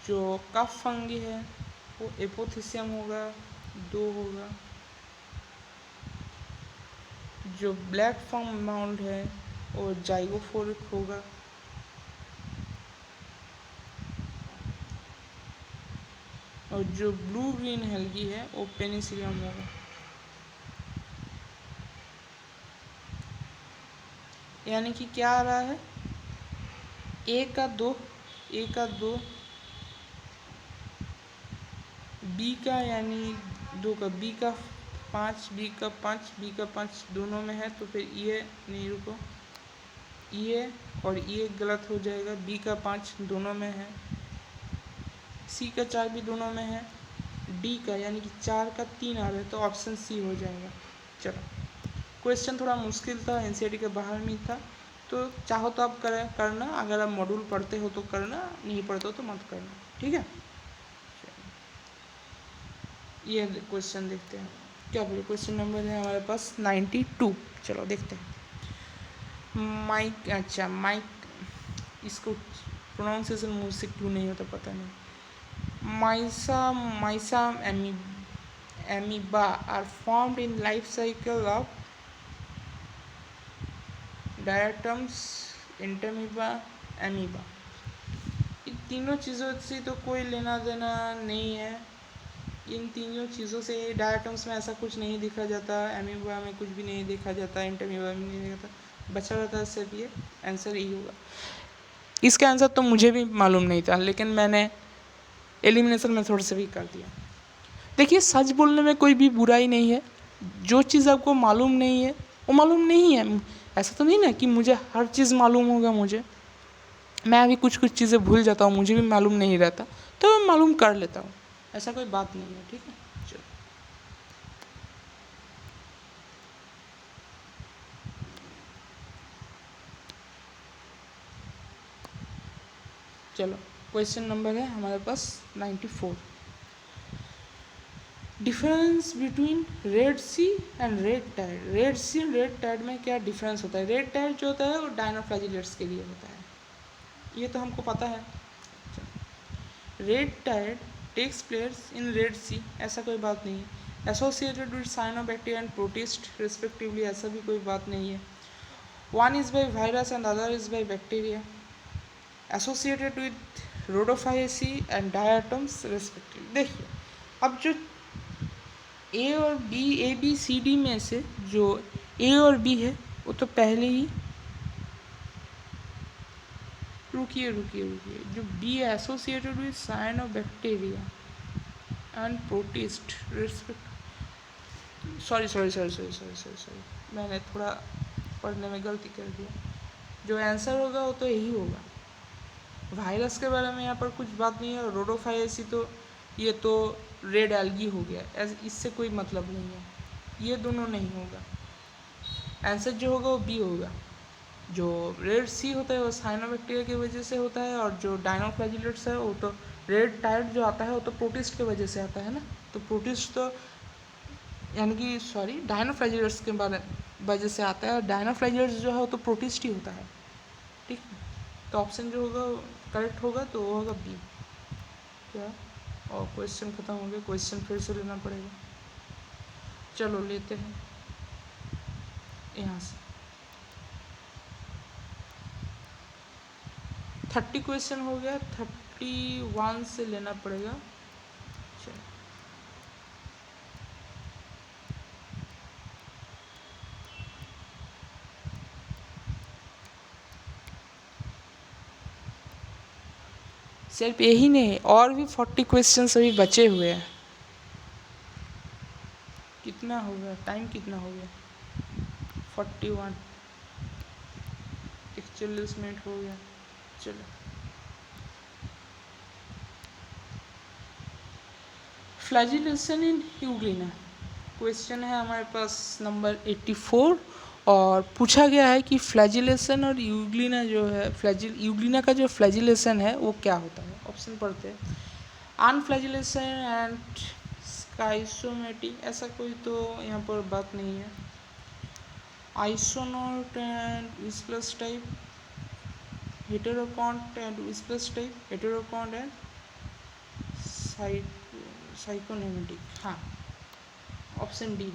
Speaker 1: जो कफ फंगी है वो एपोथिसियम होगा, 2 होगा। जो ब्लैक फंग माउल्ट है वो जाइगोफोरिक होगा। और जो ब्लू ग्रीन एल्गी है वो पेनिसिलियम होगा। यानी कि क्या आ रहा है, ए का 2, बी का यानी 2 का, बी का 5, बी का 5 दोनों में है, तो फिर ये नहीं, रुको, ये और ये गलत हो जाएगा, बी का 5 दोनों में है, सी का 4 भी दोनों में है, डी का यानी कि 4 का 3 आ रहा है, तो ऑप्शन सी हो जाएगा। चलो, क्वेश्चन थोड़ा मुश्किल था, एनसीईआरटी के बाहर में था, तो चाहो तो आप करना, अगर आप मॉड्यूल पढ़ते हो तो करना, नहीं पढ़ते हो तो मत करना। ठीक है, ये क्वेश्चन देखते हैं क्या बोले। क्वेश्चन नंबर है हमारे पास 92। चलो देखते हैं। माइक, अच्छा माइक, इसको प्रोनाउंसिएशन मुझसे क्यों नहीं होता पता नहीं। Myxamoeba are formed in life cycle of diatoms, entamoeba, amoeba. इन तीनों चीज़ों से तो कोई लेना देना नहीं है, इन तीनों चीज़ों से डायटम्स में ऐसा कुछ नहीं देखा जाता, एमीबा में कुछ भी नहीं देखा जाता, इंटरमीबा में नहीं देखा जाता, बचा रहता है सिर्फ ये, आंसर यही होगा। इसका आंसर तो मुझे भी मालूम नहीं था, लेकिन मैंने एलिमिनेशन मेथड से भी कर दिया। देखिए, सच बोलने में कोई भी बुराई नहीं है, जो चीज़ आपको मालूम नहीं है वो मालूम नहीं है। ऐसा तो नहीं ना कि मुझे हर चीज़ मालूम होगा, मैं अभी कुछ चीज़ें भूल जाता हूँ, मुझे भी मालूम नहीं रहता, तो मैं मालूम कर लेता हूँ, ऐसा कोई बात नहीं है। ठीक है, चलो क्वेश्चन नंबर है हमारे पास 94। Difference between red sea and red tide. Red sea and red tide में क्या डिफरेंस होता है? रेड टाइड जो होता है वो डायनोफ्लैजिलेट्स के लिए होता है, ये तो हमको पता है। Red tide takes place in Red Sea, ऐसा कोई बात नहीं है। Associated with cyanobacteria and protist respectively, ऐसा भी कोई बात नहीं है। One is by virus and other is by bacteria. Associated with Rhodophyceae and diatoms respectively. देखिए, अब जो ए बी सी डी में से जो ए और बी है वो तो पहले ही, रुकिए, जो be associated with cyanobacteria and protist respect, sorry, मैंने थोड़ा पढ़ने में गलती कर दिया। जो आंसर होगा वो तो यही होगा। वायरस के बारे में यहाँ पर कुछ बात नहीं है। रोडोफायसी तो ये तो रेड एल्गी हो गया, इससे कोई मतलब नहीं है, ये दोनों नहीं होगा। आंसर जो होगा वो बी होगा। जो रेड सी होता है वो साइनोबैक्टीरिया की वजह से होता है, और जो डायनोफ्लैजिलेट्स है वो तो रेड टाइड जो आता है वो तो प्रोटिस्ट की वजह से आता है ना। तो प्रोटिस्ट तो यानी कि सॉरी डायनोफ्लैजिलेट्स के बारे वजह से आता है, और डायनोफ्लैजिलेट्स जो है वो तो प्रोटिस्ट ही होता है। ठीक है, तो ऑप्शन जो होगा करेक्ट होगा तो वो होगा बी। क्या? और क्वेश्चन ख़त्म हो गया, क्वेश्चन फिर से लेना पड़ेगा। चलो लेते हैं यहाँ से। 30 क्वेश्चन हो गया, 31 से लेना पड़ेगा। चलो सिर्फ यही नहीं, और भी 40 क्वेश्चन अभी बचे हुए हैं। कितना हो गया, टाइम कितना हो गया? 41, 41 मिनट हो गया। चलो फ्लैजिलेशन इन यूग्लिना क्वेश्चन है हमारे पास नंबर 84, और पूछा गया है कि फ्लैजिलेशन और यूग्लिना जो है यूग्लिना का जो फ्लैजिलेशन है वो क्या होता है। ऑप्शन पढ़ते हैं। अनफ्लैजिलेशन एंड स्काइसोमेटिक, ऐसा कोई तो यहाँ पर बात नहीं है। Isokont and whiplash type, heterokont and whiplash type, heterokont and stichonematic, हाँ ऑप्शन डी।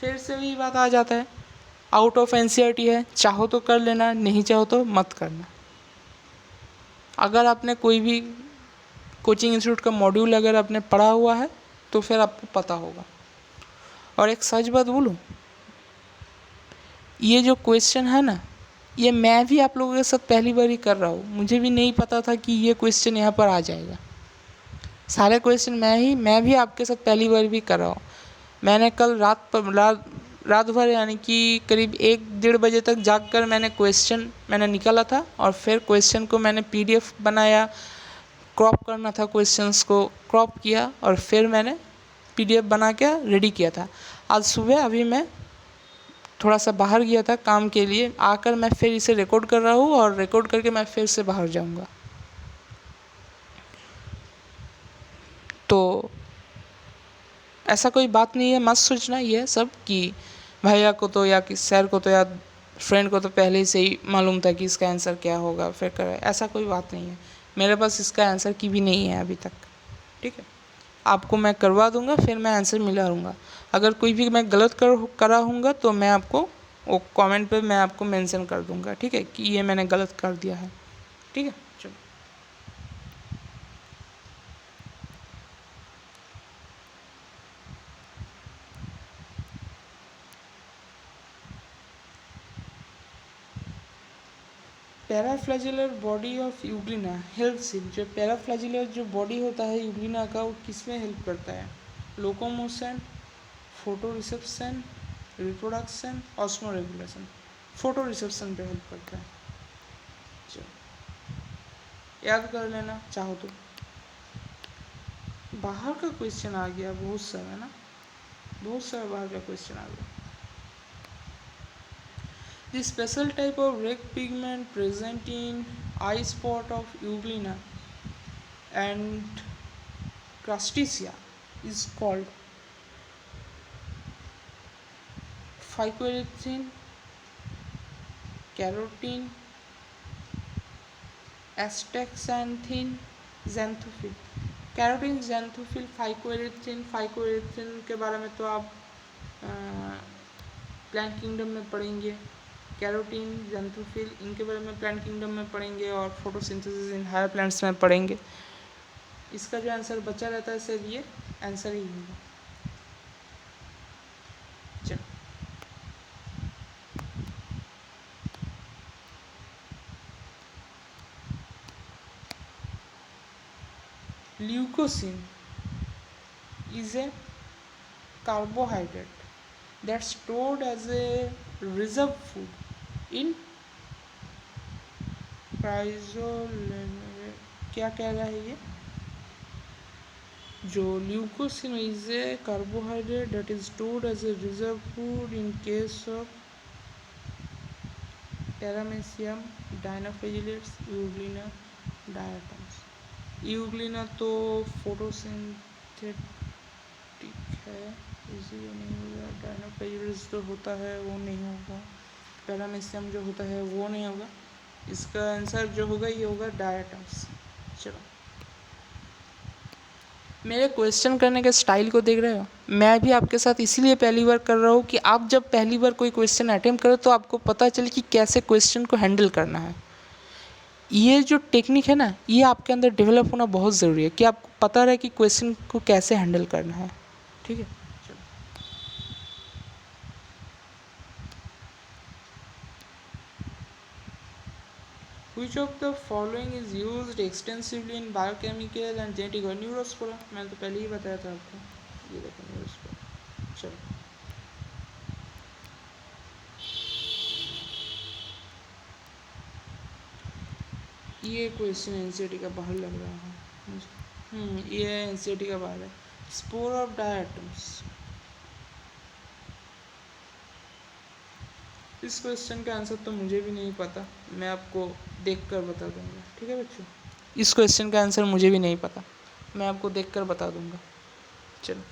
Speaker 1: फिर से वही बात आ जाता है, आउट ऑफ एनसीईआरटी है, चाहो तो कर लेना, नहीं चाहो तो मत करना। अगर आपने कोई भी कोचिंग इंस्टीट्यूट का मॉड्यूल अगर आपने पढ़ा हुआ है तो फिर आपको पता होगा। और एक सच बात बोलूँ, ये जो क्वेश्चन है ना, ये मैं भी आप लोगों के साथ पहली बार ही कर रहा हूँ। मुझे भी नहीं पता था कि ये क्वेश्चन यहाँ पर आ जाएगा। सारे क्वेश्चन मैं भी आपके साथ पहली बार भी कर रहा हूँ। मैंने कल रात भर यानी कि करीब 1-1:30 बजे तक जाग कर मैंने निकाला था, और फिर क्वेश्चन को मैंने पीडीएफ बनाया, क्रॉप करना था, क्वेश्चंस को क्रॉप किया, और फिर मैंने पीडीएफ बना के रेडी किया था। आज सुबह अभी मैं थोड़ा सा बाहर गया था काम के लिए, आकर मैं फिर इसे रिकॉर्ड कर रहा हूँ, और रिकॉर्ड करके मैं फिर से बाहर जाऊँगा। तो ऐसा कोई बात नहीं है, मत सोचना ये सब कि भैया को तो या कि सर को तो या फ्रेंड को तो पहले से ही मालूम था कि इसका आंसर क्या होगा फिर कर, ऐसा कोई बात नहीं है। मेरे पास इसका आंसर की भी नहीं है अभी तक। ठीक है, आपको मैं करवा दूंगा, फिर मैं आंसर मिला दूँगा। अगर कोई भी मैं गलत करा हूँगा तो मैं आपको वो कमेंट पे मैं आपको मेंशन कर दूँगा, ठीक है, कि ये मैंने गलत कर दिया है। ठीक है, चलो। Paraflagellar body of Euglena helps in, जो पैराफ्लैजिलर जो बॉडी होता है यूग्लिना का वो किस में हेल्प करता है? Locomotion, photo reception, reproduction, osmo regulation. Photo reception पे हेल्प करता है। चलो याद कर लेना चाहो तो। बाहर का क्वेश्चन आ गया बहुत सारा ना, बहुत सारा बाहर का क्वेश्चन आ गया। The special type of red pigment present in eye spot of euglena and crustacea is called phycoerythrin, carotene, astaxanthin, xanthophyll। Carotene, xanthophyll, phycoerythrin के बारे में तो आप प्लांट किंगडम में पढ़ेंगे। कैरोटीन, जैंथोफिल इनके बारे में प्लांट किंगडम में पढ़ेंगे, और फोटोसिंथेसिस इन हायर प्लांट्स में पढ़ेंगे। इसका जो आंसर बचा रहता है सिर्फ ये आंसर ही होगा। चलो leucosin is a carbohydrate that's stored as a reserve food in क्राइजोलेम। क्या कह रहा है ये? जो leucosin is a carbohydrate that is stored as a reserve food in case of Paramecium dinoflagellates Euglena diatoms. Euglena तो फोटोसिंथेटिक है, इसीलिए नहीं होगा। डायनोफ्लेजिलेट्स जो होता है वो नहीं होगा। पैरामेसियम जो होता है वो नहीं होगा। इसका आंसर जो होगा ये होगा डायटम्स। चलो, मेरे क्वेश्चन करने के स्टाइल को देख रहे हो? मैं भी आपके साथ इसीलिए पहली बार कर रहा हूँ कि आप जब पहली बार कोई क्वेश्चन अटेम्प्ट करो तो आपको पता चले कि कैसे क्वेश्चन को हैंडल करना है। ये जो टेक्निक है ना, ये आपके अंदर डेवलप होना बहुत ज़रूरी है कि आपको पता रहे कि क्वेश्चन को कैसे हैंडल करना है। ठीक है, चलो। Which of the following is used extensively in biochemical and genetic और न्यूरोस्पोरा? मैंने तो पहले ही बताया था आपको, ये देखो न्यूरोस्पोरा। चलो, ये क्वेश्चन एनसीईआरटी का बाहर लग रहा है। ये एनसीईआरटी का बाहर है। Spore of diatoms. इस क्वेश्चन का आंसर तो मुझे भी नहीं पता, मैं आपको देखकर बता दूंगा। ठीक है बच्चों, इस क्वेश्चन का आंसर मुझे भी नहीं पता, मैं आपको देखकर बता दूंगा। चलो,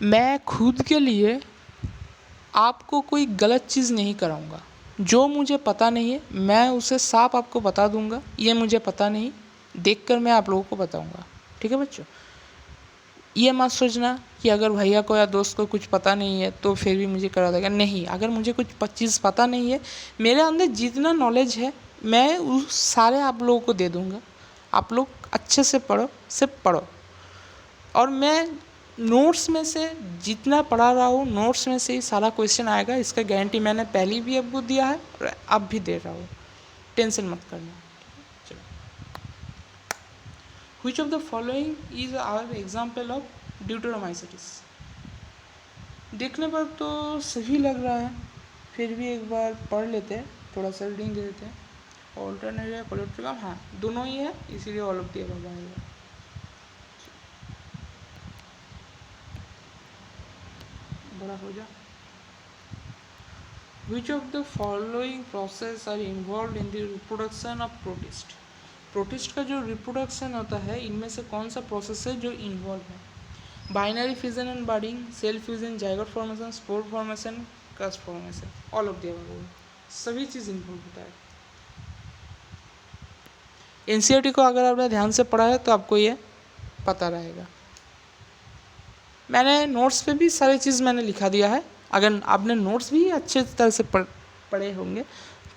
Speaker 1: मैं खुद के लिए आपको कोई गलत चीज़ नहीं कराऊंगा। जो मुझे पता नहीं है मैं उसे साफ आपको बता दूंगा, ये मुझे पता नहीं, देखकर मैं आप लोगों को बताऊंगा। ठीक है बच्चों, ये मत सोचना कि अगर भैया को या दोस्त को कुछ पता नहीं है तो फिर भी मुझे करा देगा। नहीं, अगर मुझे कुछ चीज़ पता नहीं है, मेरे अंदर जितना नॉलेज है मैं उस सारे आप लोगों को दे दूंगा। आप लोग अच्छे से पढ़ो, सिर्फ पढ़ो। और मैं नोट्स में से जितना पढ़ा रहा हूँ, नोट्स में से ही सारा क्वेश्चन आएगा, इसका गारंटी मैंने पहले भी आपको दिया है और अब भी दे रहा हूँ, टेंशन मत करना। चलो, Which of the following is our example of ड्यूटेरोमाइसीटिस? देखने पर तो सही लग रहा है, फिर भी एक बार पढ़ लेते हैं, थोड़ा सा रीडिंग दे देते हैं। ऑल्टरनेटिव कोलेप्सिकम, हाँ दोनों ही है, इसीलिए ऑल ऑफ द अबव आएगा। बड़ा हो जा। Which of the following process are involved in the reproduction of protist? Protist का जो रिप्रोडक्शन होता है, इनमें से कौन सा प्रोसेस है जो इन्वॉल्व है? Binary fusion and budding, cell fusion, zygote formation, spore formation, cyst formation, all of the above, सभी चीज़ इन्वॉल्व होता है। एनसीईआरटी को अगर आपने ध्यान से पढ़ा है तो आपको ये पता रहेगा। मैंने नोट्स पे भी सारी चीज़ मैंने लिखा दिया है, अगर आपने नोट्स भी अच्छे तरह से पढ़े होंगे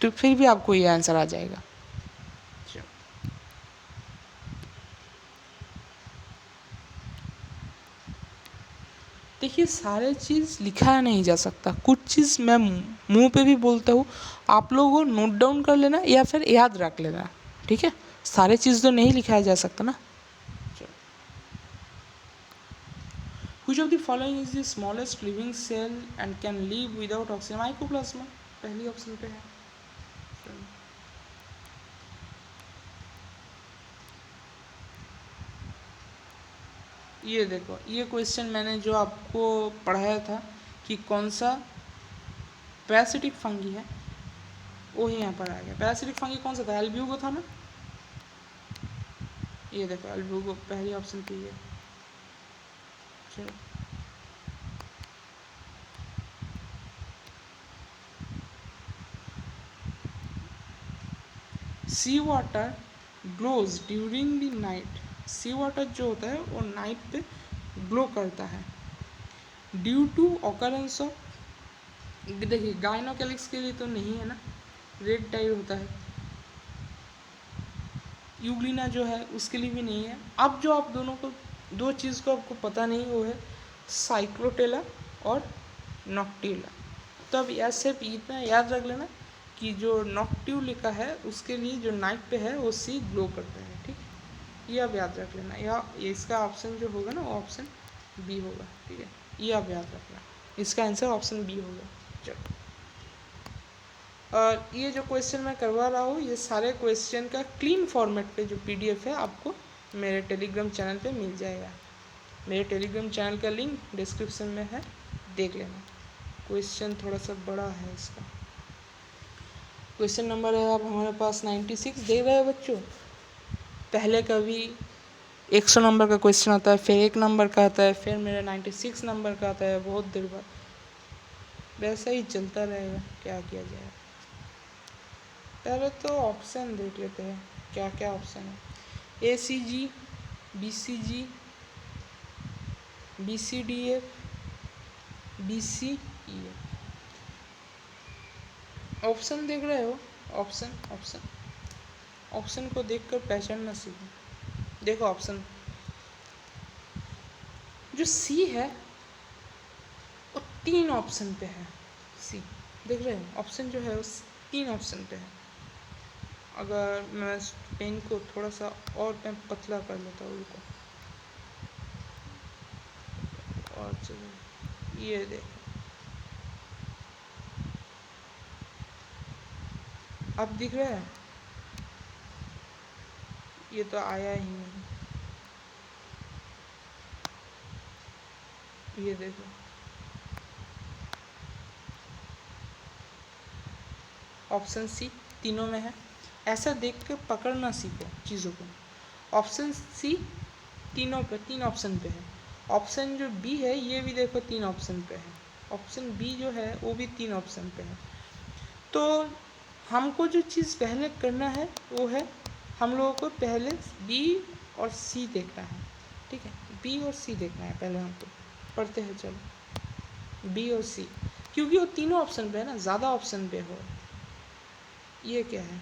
Speaker 1: तो फिर भी आपको ये आंसर आ जाएगा। देखिए, सारे चीज़ लिखा नहीं जा सकता, कुछ चीज़ मैं मुंह पे भी बोलता हूँ, आप लोगों को नोट डाउन कर लेना या फिर याद रख लेना। ठीक है, सारे चीज़ तो नहीं लिखा जा सकता ना। Which of the following is the smallest living cell and can live without oxygen? Mycoplasma पहली ऑप्शन पे है। ये देखो, ये क्वेश्चन मैंने जो आपको पढ़ाया था कि कौन सा पैरासिटिक फंगी है, वो ही यहाँ पर आ गया। पैरासिटिक फंगी कौन सा था? एल्ब्यूगो था ना। ये देखो, एल्ब्यूगो पहली ऑप्शन पे है। चलो, sea water glows during the night. Sea water जो होता है वो नाइट पे ग्लो करता है ड्यू टू ऑकरेंस ऑफ, देखिए गाइनोकैलिक्स के लिए तो नहीं है ना, रेड टाइप होता है। यूग्लिना जो है उसके लिए भी नहीं है। अब जो आप दोनों को दो चीज़ को आपको पता नहीं, वो है साइक्लोटेला और नॉक्टिला। तो अब यह सिर्फ इतना याद रख लेना कि जो नॉक्टिव लिखा है उसके लिए जो नाइट पे है वो सी ग्लो करता है, ठीक है, ये आप याद रख लेना। या इसका ऑप्शन जो होगा ना वो ऑप्शन बी होगा, ठीक है, ये आप याद रखना, इसका आंसर ऑप्शन बी होगा। चलो, और ये जो क्वेश्चन मैं करवा रहा हूँ ये सारे क्वेश्चन का क्लीन फॉर्मेट पे जो पीडीएफ है आपको मेरे टेलीग्राम चैनल पे मिल जाएगा। मेरे टेलीग्राम चैनल का लिंक डिस्क्रिप्शन में है, देख लेना। क्वेश्चन थोड़ा सा बड़ा है इसका। क्वेश्चन नंबर है अब हमारे पास 96 दे रहे हैं बच्चों। पहले कभी 100 नंबर का क्वेश्चन आता है, फिर 1 नंबर का आता है, फिर मेरा 96 नंबर का आता है, बहुत देर बाद। वैसा ही चलता रहेगा, क्या किया जाए। पहले तो ऑप्शन देख लेते हैं क्या क्या ऑप्शन है। ACG, BCG, BCDF, BCEF। Option देख रहे हो, ऑप्शन ऑप्शन ऑप्शन को देखकर पहचानना सीखो। देखो ऑप्शन, जो सी है वो 3 ऑप्शन पे है। सी देख रहे हो, ऑप्शन जो है वो 3 ऑप्शन पे है। अगर मैं पेन को थोड़ा सा और मैं पतला कर लेता हूँ, रुको, और चलो ये देखो, अब दिख रहा है, ये तो आया ही नहीं, ये देखो, ऑप्शन सी तीनों में है। ऐसा देख के पकड़ना सीखो चीज़ों को। ऑप्शन सी तीनों पे, 3 ऑप्शन पे है। ऑप्शन जो बी है ये भी देखो 3 ऑप्शन पे है। ऑप्शन बी जो है वो भी 3 ऑप्शन पे है। तो हमको जो चीज़ पहले करना है वो है, हम लोगों को पहले बी और सी देखना है, ठीक है, बी और सी देखना है पहले हमको। पढ़ते हैं चलो, बी और सी, क्योंकि वो तीनों ऑप्शन पे है ना, ज़्यादा ऑप्शन पे हो। ये क्या है,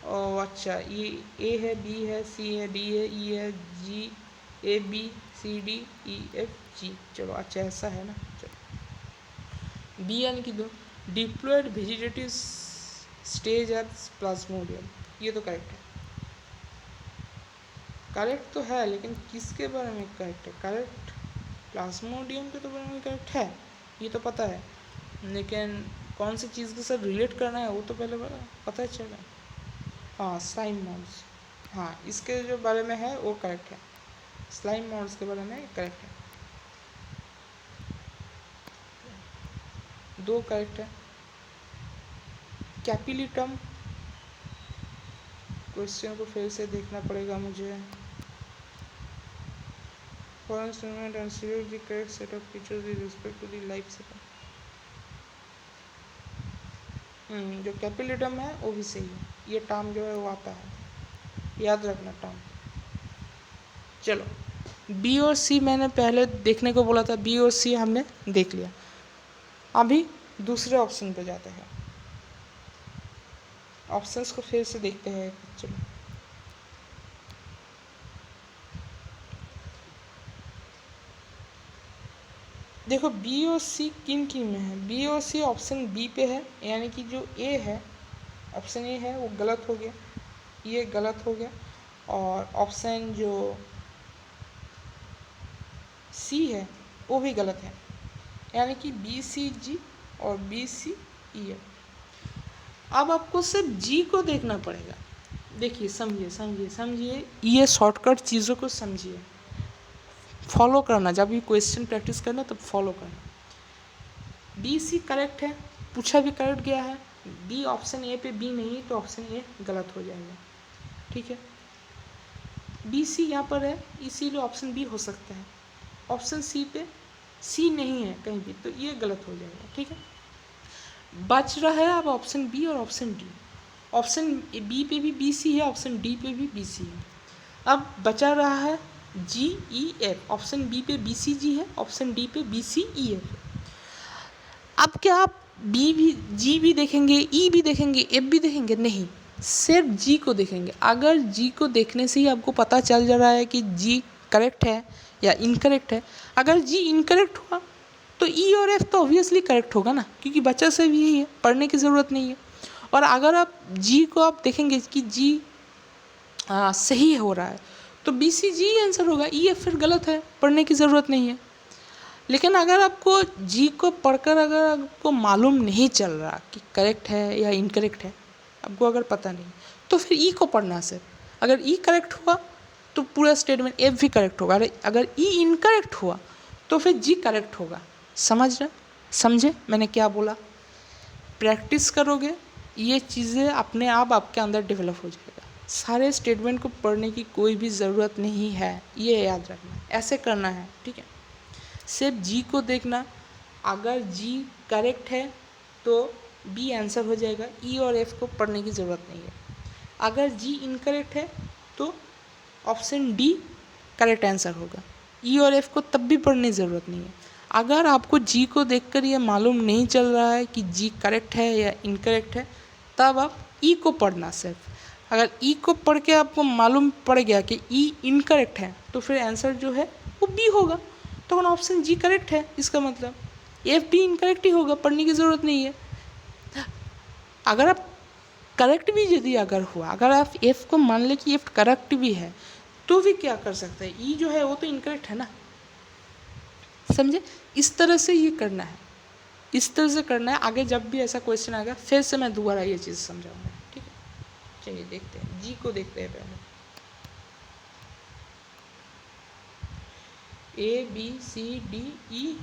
Speaker 1: ओ अच्छा, ये ए है, बी है, सी है, डी है, ई है, G, A B C D E F G. चलो अच्छा ऐसा है ना। चलो बी यानी कि दो diploid vegetative stage at plasmodium, ये तो करेक्ट है। करेक्ट तो है लेकिन किसके बारे में करेक्ट है? करेक्ट प्लाज्मोडियम के तो बारे में करेक्ट है, ये तो पता है, लेकिन कौन सी चीज़ के साथ रिलेट करना है वो तो पहले पता चला। हाँ स्लाइम मॉड्स, हाँ इसके जो बारे में है वो करेक्ट है, स्लाइम मॉड्स के बारे में करेक्ट है, 2 करेक्ट है। कैपिलिटम, क्वेश्चन को फिर से देखना पड़ेगा मुझे। For instrument and select the correct set of features with respect to the life setup. जो कैपिलिटम है वो भी सही है, ये टर्म जो है वो आता है, याद रखना टर्म। चलो बी और सी मैंने पहले देखने को बोला था, बी और सी हमने देख लिया। अभी दूसरे ऑप्शन पे जाते हैं, ऑप्शंस को फिर से देखते हैं। चलो देखो बी और सी किन किन में है। बी और सी ऑप्शन बी पे है, यानी कि जो ए है, ऑप्शन ए है वो गलत हो गया, ये गलत हो गया। और ऑप्शन जो सी है वो भी गलत है, यानी कि बी सी जी और बी सी ई है। अब आपको सिर्फ जी को देखना पड़ेगा। देखिए समझिए समझिए समझिए, ये शॉर्टकट चीज़ों को समझिए, फॉलो करना, जब भी क्वेश्चन प्रैक्टिस करना तब फॉलो करना। बी सी करेक्ट है, पूछा भी करेक्ट गया है। बी ऑप्शन ए पे बी नहीं तो ऑप्शन ए गलत हो जाएगा, ठीक है। बी सी यहाँ पर है इसीलिए ऑप्शन बी हो सकता है। ऑप्शन सी पे सी नहीं है कहीं भी तो ये गलत हो जाएगा, ठीक है। बच रहा है अब ऑप्शन बी और ऑप्शन डी। ऑप्शन बी पे भी बी सी है, ऑप्शन डी पे भी बी सी है। अब बचा रहा है जी ई एफ। ऑप्शन बी पे बी सी जी है, ऑप्शन डी पे बी सी ई एफ है। अब क्या आप बी भी जी भी देखेंगे, ई भी देखेंगे, एफ भी देखेंगे? नहीं, सिर्फ जी को देखेंगे। अगर जी को देखने से ही आपको पता चल जा रहा है कि जी करेक्ट है या इनकरेक्ट है, अगर जी इनकरेक्ट हुआ तो ई और एफ तो ऑब्वियसली करेक्ट होगा ना, क्योंकि बच्चा से भी यही है, पढ़ने की ज़रूरत नहीं है। और अगर आप जी को आप देखेंगे कि जी सही हो रहा है तो बी सी जी आंसर होगा, ई एफ फिर गलत है, पढ़ने की ज़रूरत नहीं है। लेकिन अगर आपको जी को पढ़कर अगर आपको मालूम नहीं चल रहा कि करेक्ट है या इनकरेक्ट है, आपको अगर पता नहीं, तो फिर ई को पढ़ना सिर्फ। अगर ई करेक्ट हुआ तो पूरा स्टेटमेंट एफ भी करेक्ट होगा, अगर ई इनकरेक्ट हुआ तो फिर जी करेक्ट होगा। समझे मैंने क्या बोला? प्रैक्टिस करोगे ये चीज़ें अपने आप आपके अंदर डेवलप हो जाएगा। सारे स्टेटमेंट को पढ़ने की कोई भी ज़रूरत नहीं है, ये याद रखना, ऐसे करना है, ठीक है। सिर्फ जी को देखना, अगर जी करेक्ट है तो बी आंसर हो जाएगा, ई और एफ को पढ़ने की ज़रूरत नहीं है। अगर जी इनकरेक्ट है तो ऑप्शन डी करेक्ट आंसर होगा, ई और एफ को तब भी पढ़ने की ज़रूरत नहीं है। अगर आपको जी को देखकर ये मालूम नहीं चल रहा है कि जी करेक्ट है या इनकरेक्ट है, तब आप ई को पढ़ना सिर्फ। अगर ई को पढ़ के आपको मालूम पड़ गया कि ई इनकरेक्ट है तो फिर आंसर जो है वो बी होगा, तो ऑप्शन जी करेक्ट है, इसका मतलब एफ भी इनकरेक्ट ही होगा, पढ़ने की ज़रूरत नहीं है। अगर आप करेक्ट भी यदि अगर हुआ, अगर आप एफ को मान लें कि एफ करेक्ट भी है, तो भी क्या कर सकते हैं, ई जो है वो तो इनकरेक्ट है ना। समझे? इस तरह से ये करना है, इस तरह से करना है। आगे जब भी ऐसा क्वेश्चन आएगा फिर से मैं दोबारा ये चीज़ समझाऊंगा, ठीक है। चलिए देखते हैं, जी को देखते हैं पहले। A B C D E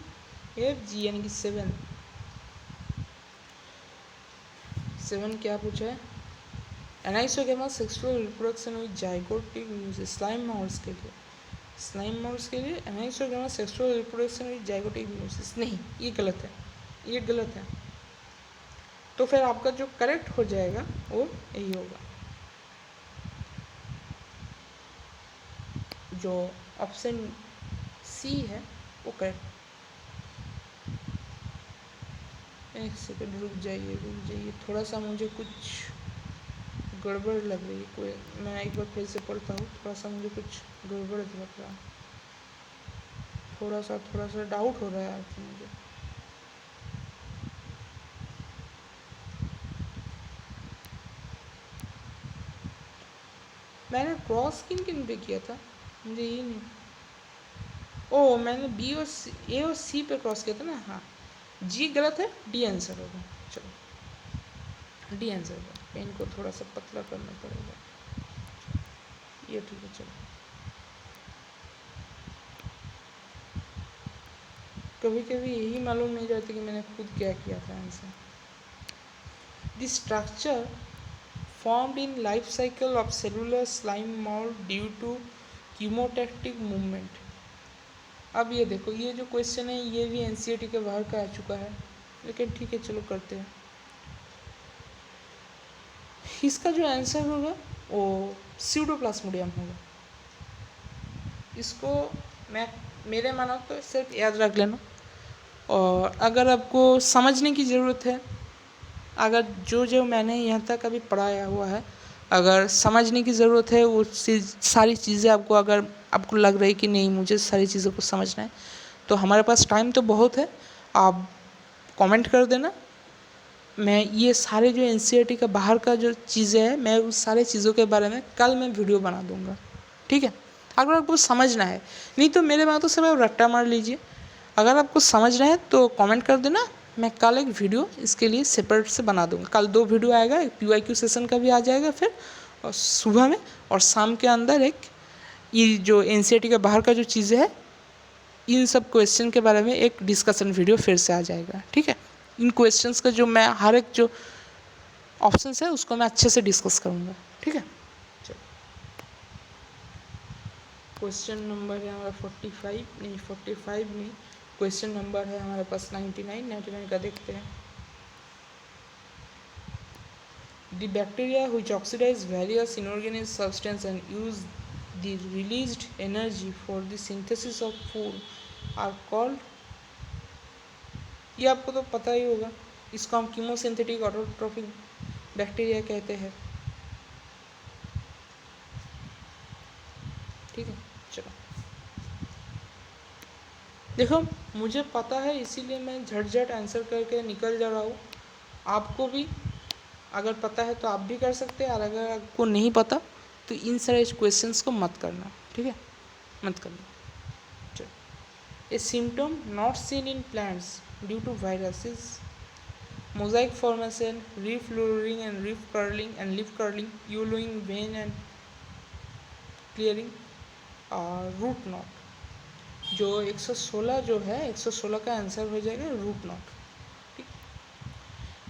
Speaker 1: F G, यानी कि 7 क्या पूछा है? Anisogamous sexual reproduction with zygotic news slime mould के लिए, स्लाइम माउस के लिए anisogamous sexual reproduction with zygotic news, नहीं ये गलत है, ये गलत है। तो फिर आपका जो करेक्ट हो जाएगा वो यही होगा, जो ऑप्शन सी है वो करेक्ट। एक सेकंड रुक जाइए, थोड़ा सा मुझे कुछ गड़बड़ लग रही है, कोई मैं एक बार फिर से पढ़ता हूँ, थोड़ा सा मुझे कुछ गड़बड़ लग रहा, थोड़ा सा डाउट हो रहा है आपसे मुझे। मैंने क्रॉस किन पे किया था, मुझे ये नहीं, ओ मैंने बी और सी, ए और सी पे क्रॉस किया था ना। हाँ, जी गलत है, डी आंसर होगा। चलो डी आंसर होगा, पेन को थोड़ा सा पतला करना पड़ेगा, ये ठीक है। चलो कभी कभी यही मालूम नहीं रहता कि मैंने खुद क्या किया था answer. The structure formed in life cycle of cellular slime mold due to chemotactic movement। अब ये देखो, ये जो क्वेश्चन है ये भी एनसीईआरटी के बाहर का आ चुका है, लेकिन ठीक है चलो करते हैं। इसका जो आंसर होगा वो स्यूडोप्लाज्मोडियम होगा। इसको मैं मेरे मानो तो सिर्फ याद रख लेना, और अगर आपको समझने की ज़रूरत है, अगर जो मैंने यहाँ तक अभी पढ़ाया हुआ है, अगर समझने की ज़रूरत है वो सारी चीज़ें आपको, अगर आपको लग रही कि नहीं मुझे सारी चीज़ों को समझना है, तो हमारे पास टाइम तो बहुत है, आप कमेंट कर देना। मैं ये सारे जो एनसीईआरटी का बाहर का जो चीज़ें हैं, मैं उस सारे चीज़ों के बारे में कल मैं वीडियो बना दूँगा, ठीक है। अगर आपको समझना है, नहीं तो मेरे बातों से आप रट्टा मार लीजिए। अगर आपको समझना है तो कमेंट कर देना, मैं कल एक वीडियो इसके लिए सेपरेट से बना दूँगा। कल 2 वीडियो आएगा, एक PYQ सेशन का भी आ जाएगा फिर, और सुबह में और शाम के अंदर एक ये जो एनसीईआरटी के बाहर का जो चीज़ें है, इन सब क्वेश्चन के बारे में एक डिस्कशन वीडियो फिर से आ जाएगा, ठीक है। इन क्वेश्चंस का जो मैं हर एक जो ऑप्शंस है उसको मैं अच्छे से डिस्कस करूँगा, ठीक है। चलो क्वेश्चन नंबर है हमारा 45 नहीं, क्वेश्चन नंबर है हमारे पास 99 का देखते हैं। The bacteria which oxidize various inorganic substances and use the released energy for the synthesis of food are called, ये आपको तो पता ही होगा, इसको हम कीमोसिंथेटिक ऑटोट्रोफिक बैक्टीरिया कहते हैं, ठीक है। चलो देखो मुझे पता है, इसीलिए मैं झट आंसर करके निकल जा रहा हूँ। आपको भी अगर पता है तो आप भी कर सकते हैं, और अगर आपको नहीं पता तो इन सारे क्वेश्चंस को मत करना, ठीक है, मत करना। चलो, a symptom not seen in plants due to viruses, mosaic formation, leaf lowering and leaf curling, yellowing vein and clearing, और रूट नॉट। जो 116 जो है, 116 का आंसर हो जाएगा रूट नॉट। ठीक,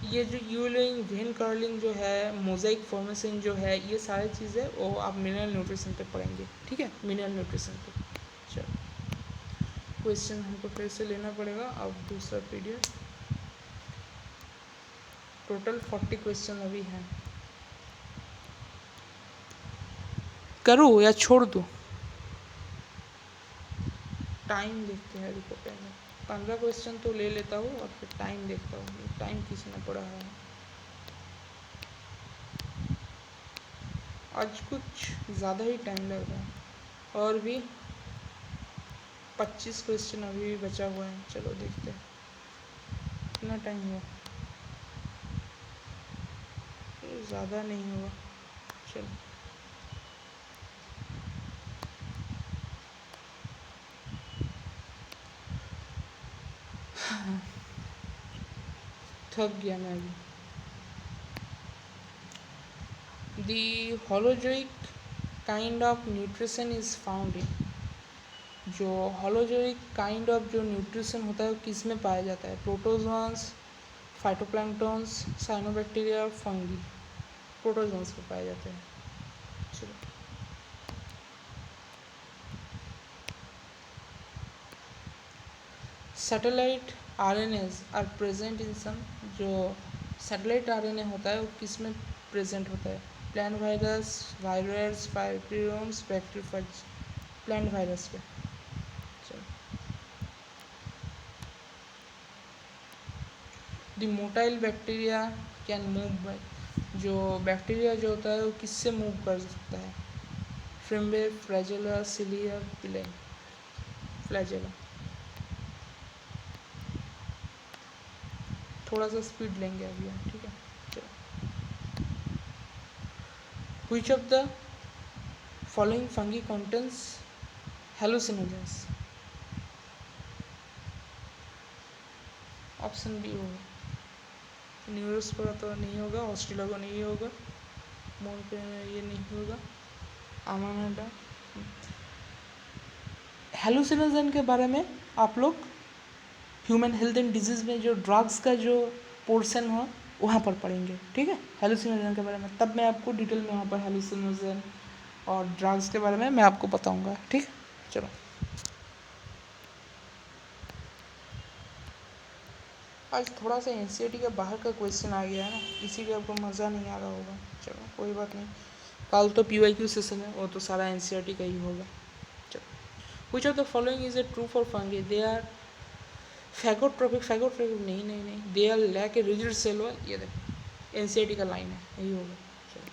Speaker 1: ये जो यूलिंग वेन कर्लिंग जो है, मोजाइक फॉर्मेशन जो है, ये सारी चीज़ें वो आप मिनरल न्यूट्रिशन पे पढ़ेंगे, ठीक है, मिनरल न्यूट्रिशन पे। चलो, क्वेश्चन हमको फिर से लेना पड़ेगा अब दूसरा पीरियड। टोटल 40 क्वेश्चन अभी हैं। करूँ या छोड़ दूँ? टाइम देखते हैं, रुको पहले 15 क्वेश्चन तो ले लेता हूँ और फिर टाइम देखता हूँ, टाइम किसने पढ़ा है। आज कुछ ज़्यादा ही टाइम लग रहा है, और भी 25 क्वेश्चन अभी भी बचा हुआ है। चलो देखते हैं कितना टाइम हुआ, ज़्यादा नहीं हुआ। चलो, थक गया मैं अभी। The holozoic kind of nutrition is found in, जो होलोजोइक काइंड ऑफ जो न्यूट्रिशन होता है वो किस में पाया जाता है? Protozoans, phytoplanktons, cyanobacteria, fungi. Protozoans में पाए जाते हैं। चलो, satellite RNAs are present in some, जो सैटेलाइट आरएनए होता है वो किस में प्रेजेंट होता है? Plant virus, virus, prions, bacteriophage. Plant virus पे। चलो, the motile bacteria can move by, जो बैक्टीरिया जो होता है वो किससे मूव कर सकता है? Fimbriae, flagella, cilia, pili. Flagella. थोड़ा सा स्पीड लेंगे अभी हम, ठीक है। चलो, which of the following fungi contents hallucinogens? Option B होगा, न्यूरोस्पोरा तो नहीं होगा, ऑस्ट्रेलिया नहीं होगा, मोन पे ये नहीं होगा, आमानाडा। हेलुसिनोजन के बारे में आप लोग ह्यूमन हेल्थ एंड डिजीज़ में जो ड्रग्स का जो पोर्शन हो वहाँ पर पढ़ेंगे, ठीक है, हेलुसिनोजन के बारे में। तब मैं आपको डिटेल में वहाँ पर हेलुसिनोजन और ड्रग्स के बारे में मैं आपको बताऊँगा, ठीक। चलो, आज थोड़ा सा एनसीईआरटी के बाहर का क्वेश्चन आ गया है ना, इसीलिए आपको मज़ा नहीं आ रहा होगा। चलो कोई बात नहीं, कल तो पीवाईक्यू सेशन है, वो तो सारा एनसीईआरटी का ही होगा। चलो, which of the following is a true for fungi? They are phagotrophic नहीं, they are lack a rigid cell wall. ये देखो एनसीईआरटी का लाइन है, यही होगा। चलो,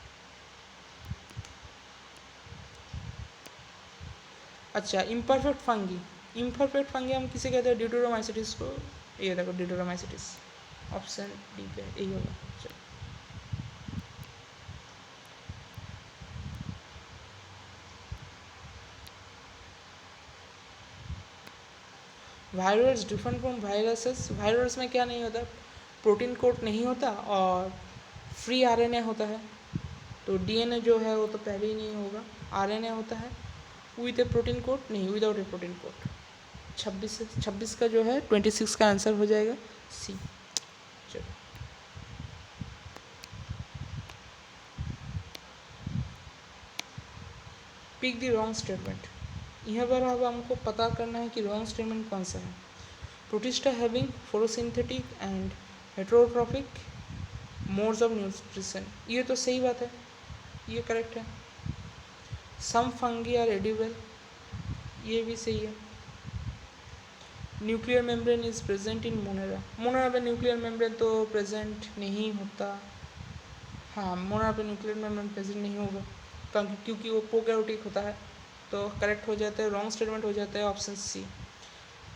Speaker 1: अच्छा, इम्परफेक्ट फंगी हम किसे कहते हैं? ड्यूटेरोमाइसिटिस को। ये देखो ड्यूटेरोमाइसिटिस, ऑप्शन डी पे यही होगा। चलो, virus different from viruses. Virus में क्या नहीं होता? प्रोटीन कोट नहीं होता और फ्री आरएनए होता है। तो डीएनए जो है वो तो पहले ही नहीं होगा, आरएनए होता है विद ए प्रोटीन कोट, नहीं विदाउट ए प्रोटीन कोट। 26 का जो है 26 का आंसर हो जाएगा सी। चलो, पिक द रॉन्ग स्टेटमेंट। यहाँ पर अब हमको पता करना है कि रॉन्ग स्टेटमेंट कौन सा है। Protista having photosynthetic and heterotrophic modes of nutrition, ये तो सही बात है, ये करेक्ट है। सम फंगी आर एडिबल, ये भी सही है। Nuclear membrane is present in Monera, Monera पे न्यूक्लियर मेम्ब्रेन तो प्रेजेंट नहीं होता। हाँ, मोनेरा पे न्यूक्लियर मेम्ब्रेन प्रेजेंट नहीं होगा क्योंकि वो प्रोकैरियोटिक होता है। तो करेक्ट हो जाता है, रॉन्ग स्टेटमेंट हो जाता है ऑप्शन सी।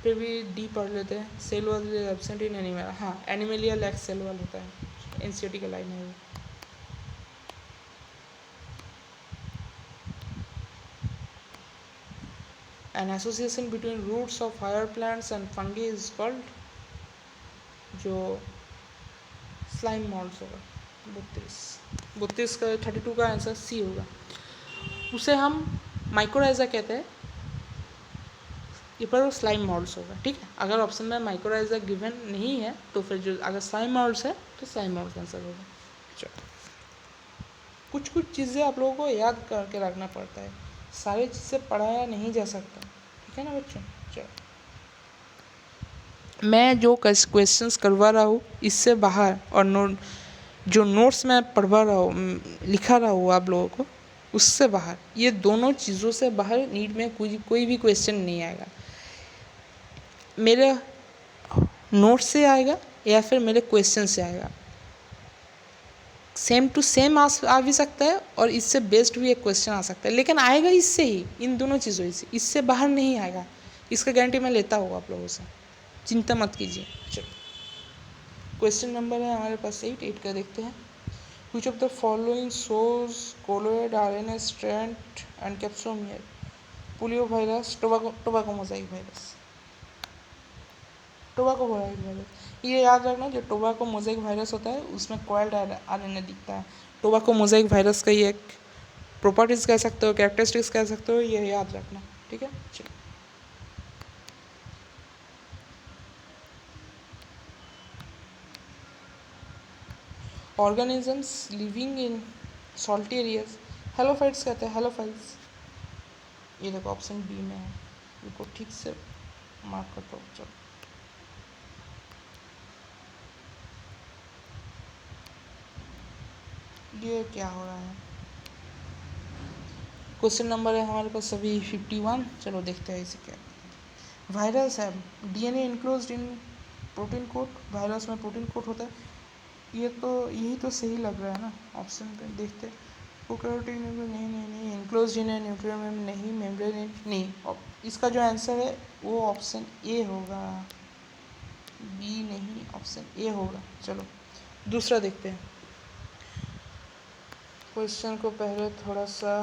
Speaker 1: फिर भी डी पढ़ लेते हैं। Cell was absent in animal, हाँ एनिमलिया लैक सेल वाल होता है, एनसीईआरटी का लाइन है वो। An association between roots of higher plants and fungi is called, जो स्लाइम मॉल्स होगा 32 का 32 का आंसर सी होगा। उसे हम माइक्रोराइजा कहते हैं, ये पर वो स्लाइम मॉल्स होगा, ठीक है। अगर ऑप्शन में माइक्रोराइजा गिवन नहीं है तो फिर जो अगर स्लाइम मॉल्स है तो स्लाइम मॉल्स आंसर होगा। चलो, कुछ कुछ चीज़ें आप लोगों को याद करके रखना पड़ता है, सारी चीज़ें पढ़ाया नहीं जा सकता, ठीक है ना बच्चों। चलो, मैं जो क्वेश्चंस करवा रहा हूँ इससे बाहर और जो नोट्स मैं पढ़वा रहा हूँ, लिखा रहा हूँ आप लोगों को, उससे बाहर, ये दोनों चीज़ों से बाहर नीट में कोई भी क्वेश्चन नहीं आएगा। मेरे नोट से आएगा या फिर मेरे क्वेश्चन से आएगा, सेम टू सेम आ भी सकता है और इससे बेस्ट भी एक क्वेश्चन आ सकता है, लेकिन आएगा इससे ही, इन दोनों चीज़ों से, इससे बाहर नहीं आएगा, इसका गारंटी मैं लेता हूँ आप लोगों से, चिंता मत कीजिए। चलो, क्वेश्चन नंबर है हमारे पास 8 का देखते हैं। Which of the following shows colloid RNA strand and capsomere? Polio virus, tobacco Mosaic virus, tobacco Mosaic virus. ये याद रखना, जो टोबैको मोजाइक वायरस होता है उसमें कॉइल्ड आरएनए दिखता है। टोबैको मोजाइक वायरस का ये एक प्रॉपर्टीज कह सकते हो, कैरेक्टरिस्टिक्स कह सकते हो, ये याद रखना, ठीक है। चलो, organisms living in salty areas, halophytes कहते हैं, हेलोफाइट्स। ये देखो ऑप्शन बी में है, इनको ठीक से मार्क कर दो। चलो, ये क्या हो रहा है। क्वेश्चन नंबर है हमारे पास सभी 51। चलो देखते हैं इसे क्या। वायरस है, DNA enclosed in protein coat, virus में प्रोटीन कोट होता है, ये तो यही तो सही लग रहा है ना। ऑप्शन पे देखते हैं, प्रोकैरियोटिक नहीं नहीं नहीं, इनक्लोज्ड इन है, न्यूक्लियर में नहीं, मेम्ब्रेन नहीं। इसका जो आंसर है वो ऑप्शन ए होगा, बी नहीं, ऑप्शन ए होगा। चलो दूसरा देखते हैं। क्वेश्चन को पहले थोड़ा सा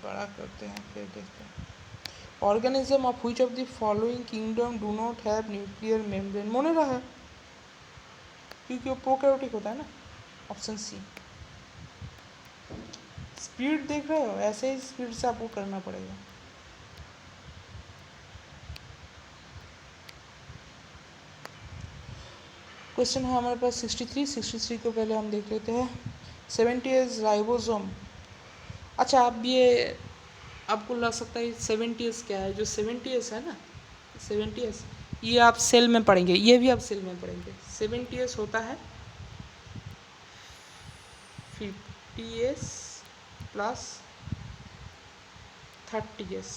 Speaker 1: बड़ा करते हैं फिर देखते हैं। Organism of which of the following kingdom do not have nuclear membrane? Monera है, क्योंकि वो प्रोकैरियोटिक होता है ना, ऑप्शन सी। स्पीड देख रहे हो, ऐसे ही स्पीड से आपको करना पड़ेगा। क्वेश्चन है हमारे पास 63 को पहले हम देख लेते हैं। 70s राइबोसोम, अच्छा अब ये आपको लग सकता है 70s क्या है, जो 70s है ना, 70s ये आप सेल में पढ़ेंगे, ये भी आप सेल में पढ़ेंगे। 70s होता है 50s प्लस 30s।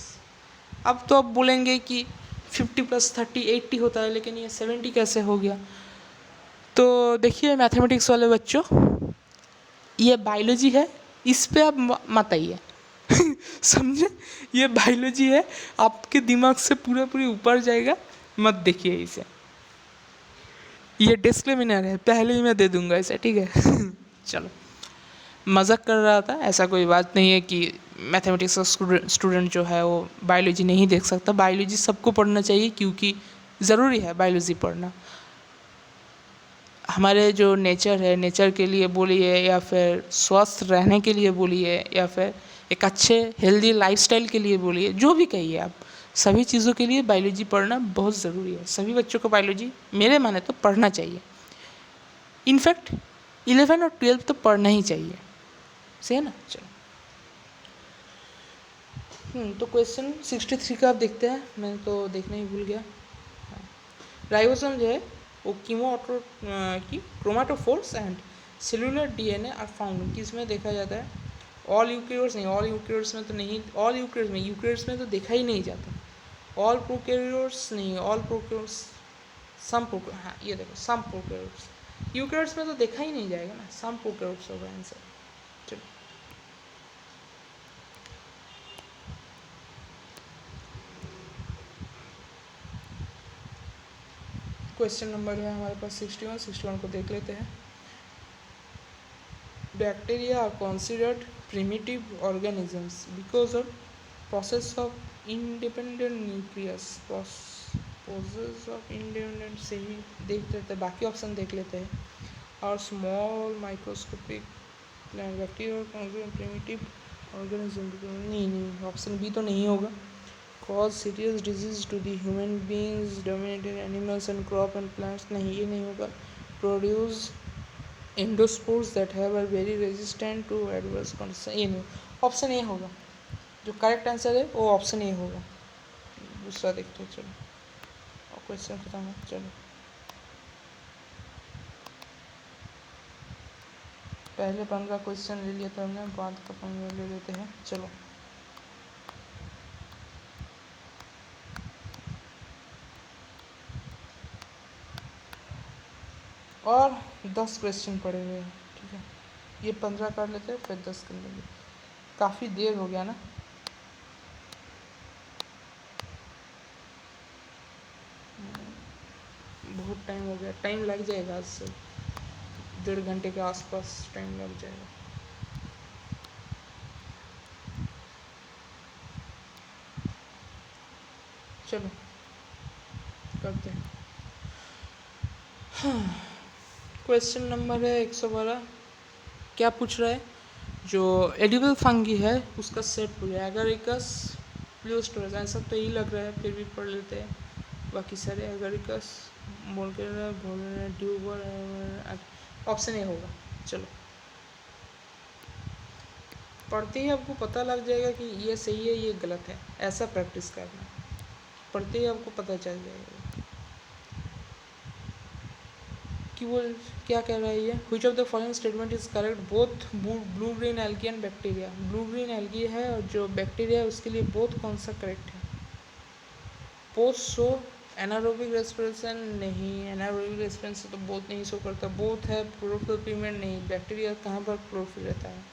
Speaker 1: अब तो आप बोलेंगे कि 50 प्लस 30 80 होता है, लेकिन ये 70 कैसे हो गया? तो देखिए मैथमेटिक्स वाले बच्चों, ये बायोलॉजी है, इस पे आप मत आइए समझे, ये बायोलॉजी है, आपके दिमाग से पूरी ऊपर जाएगा, मत देखिए इसे, ये डिस्क्लेमिनर है, पहले ही मैं दे दूंगा इसे, ठीक है चलो, मजाक कर रहा था, ऐसा कोई बात नहीं है कि मैथमेटिक्स का स्टूडेंट जो है वो बायोलॉजी नहीं देख सकता। बायोलॉजी सबको पढ़ना चाहिए, क्योंकि ज़रूरी है बायोलॉजी पढ़ना। हमारे जो नेचर है, नेचर के लिए बोलिए या फिर स्वस्थ रहने के लिए बोलिए या फिर एक अच्छे हेल्दी लाइफस्टाइल के लिए बोलिए, जो भी कहिए आप, सभी चीज़ों के लिए बायोलॉजी पढ़ना बहुत ज़रूरी है। सभी बच्चों को बायोलॉजी मेरे माने तो पढ़ना चाहिए, इनफैक्ट 11 और 12 तो पढ़ना ही चाहिए, सही है ना। चलो तो क्वेश्चन 63 का आप देखते हैं, मैं तो देखना ही भूल गया। राइबोसोम जो है वो chromatophores and cellular DNA are found, किसमें देखा जाता है? ऑल यूकैरियोट्स नहीं, ऑल यूकैरियोट्स में तो नहीं, ऑल यूकैरियोट्स में तो देखा ही नहीं जाता। ऑल प्रोकैरियोट्स नहीं, ऑल प्रोकैरियोट्स, सम प्रोकैरियोट्स, हाँ ये देखो सम प्रोकैरियोट्स, यूकैरियोट्स में तो देखा ही नहीं जाएगा ना, सम प्रोकैरियोट्स होगा आंसर। चलो क्वेश्चन नंबर है हमारे पास 61 को देख लेते हैं। Bacteria are considered primitive organisms because of process of independent nucleus process of independent से ही देख लेते हैं, बाकी ऑप्शन देख लेते हैं। और small microscopic plant bacteria primitive organism, नहीं ऑप्शन बी तो नहीं होगा। Cause serious disease to the human beings dominated animals and crop and plants, नहीं ये नहीं होगा। Produce endospores that have are very resistant to adverse condition, ये नहीं, ऑप्शन ए होगा। जो करेक्ट आंसर है वो ऑप्शन ए होगा। दूसरा देखते हैं, चलो और क्वेश्चन खत्म है। चलो पहले 15 क्वेश्चन ले लिया था हमने, बाद का 15 ले लेते हैं। चलो और 10 क्वेश्चन पड़े हुए हैं, ठीक है। ये 15 कर लेते हैं, फिर 10 कर लेंगे। काफ़ी देर हो गया ना, बहुत टाइम हो गया। टाइम लग जाएगा, आज से 1.5 घंटे के आसपास टाइम लग जाएगा। चलो करते हैं। क्वेश्चन नंबर है 112। क्या पूछ रहा है? जो एडिबल फंगी है उसका सेट पूछ रहा है। एगारिकस प्लूस्टोरस, ऐसा तो यही लग रहा है, फिर भी पढ़ लेते हैं बाकी सारे। एगारिकस मोल्केरा ड्यूबर, ऑप्शन ए होगा। चलो पढ़ते ही आपको पता लग जाएगा कि ये सही है ये गलत है, ऐसा प्रैक्टिस करना, पढ़ते ही आपको पता चल जाएगा कि वो क्या कह रहा है। ये which of the following statement is correct both blue green algae and bacteria. Blue green algae है और जो बैक्टीरिया है उसके लिए बोथ कौन सा करेक्ट है? बोथ शो एनारोबिक रेस्पिरेशन, नहीं एनारोबिक रेस्पिरेशन तो बोथ नहीं शो करता। बोथ है क्लोरोफिल पिगमेंट, नहीं बैक्टीरिया कहाँ पर क्लोरोफिल रहता है।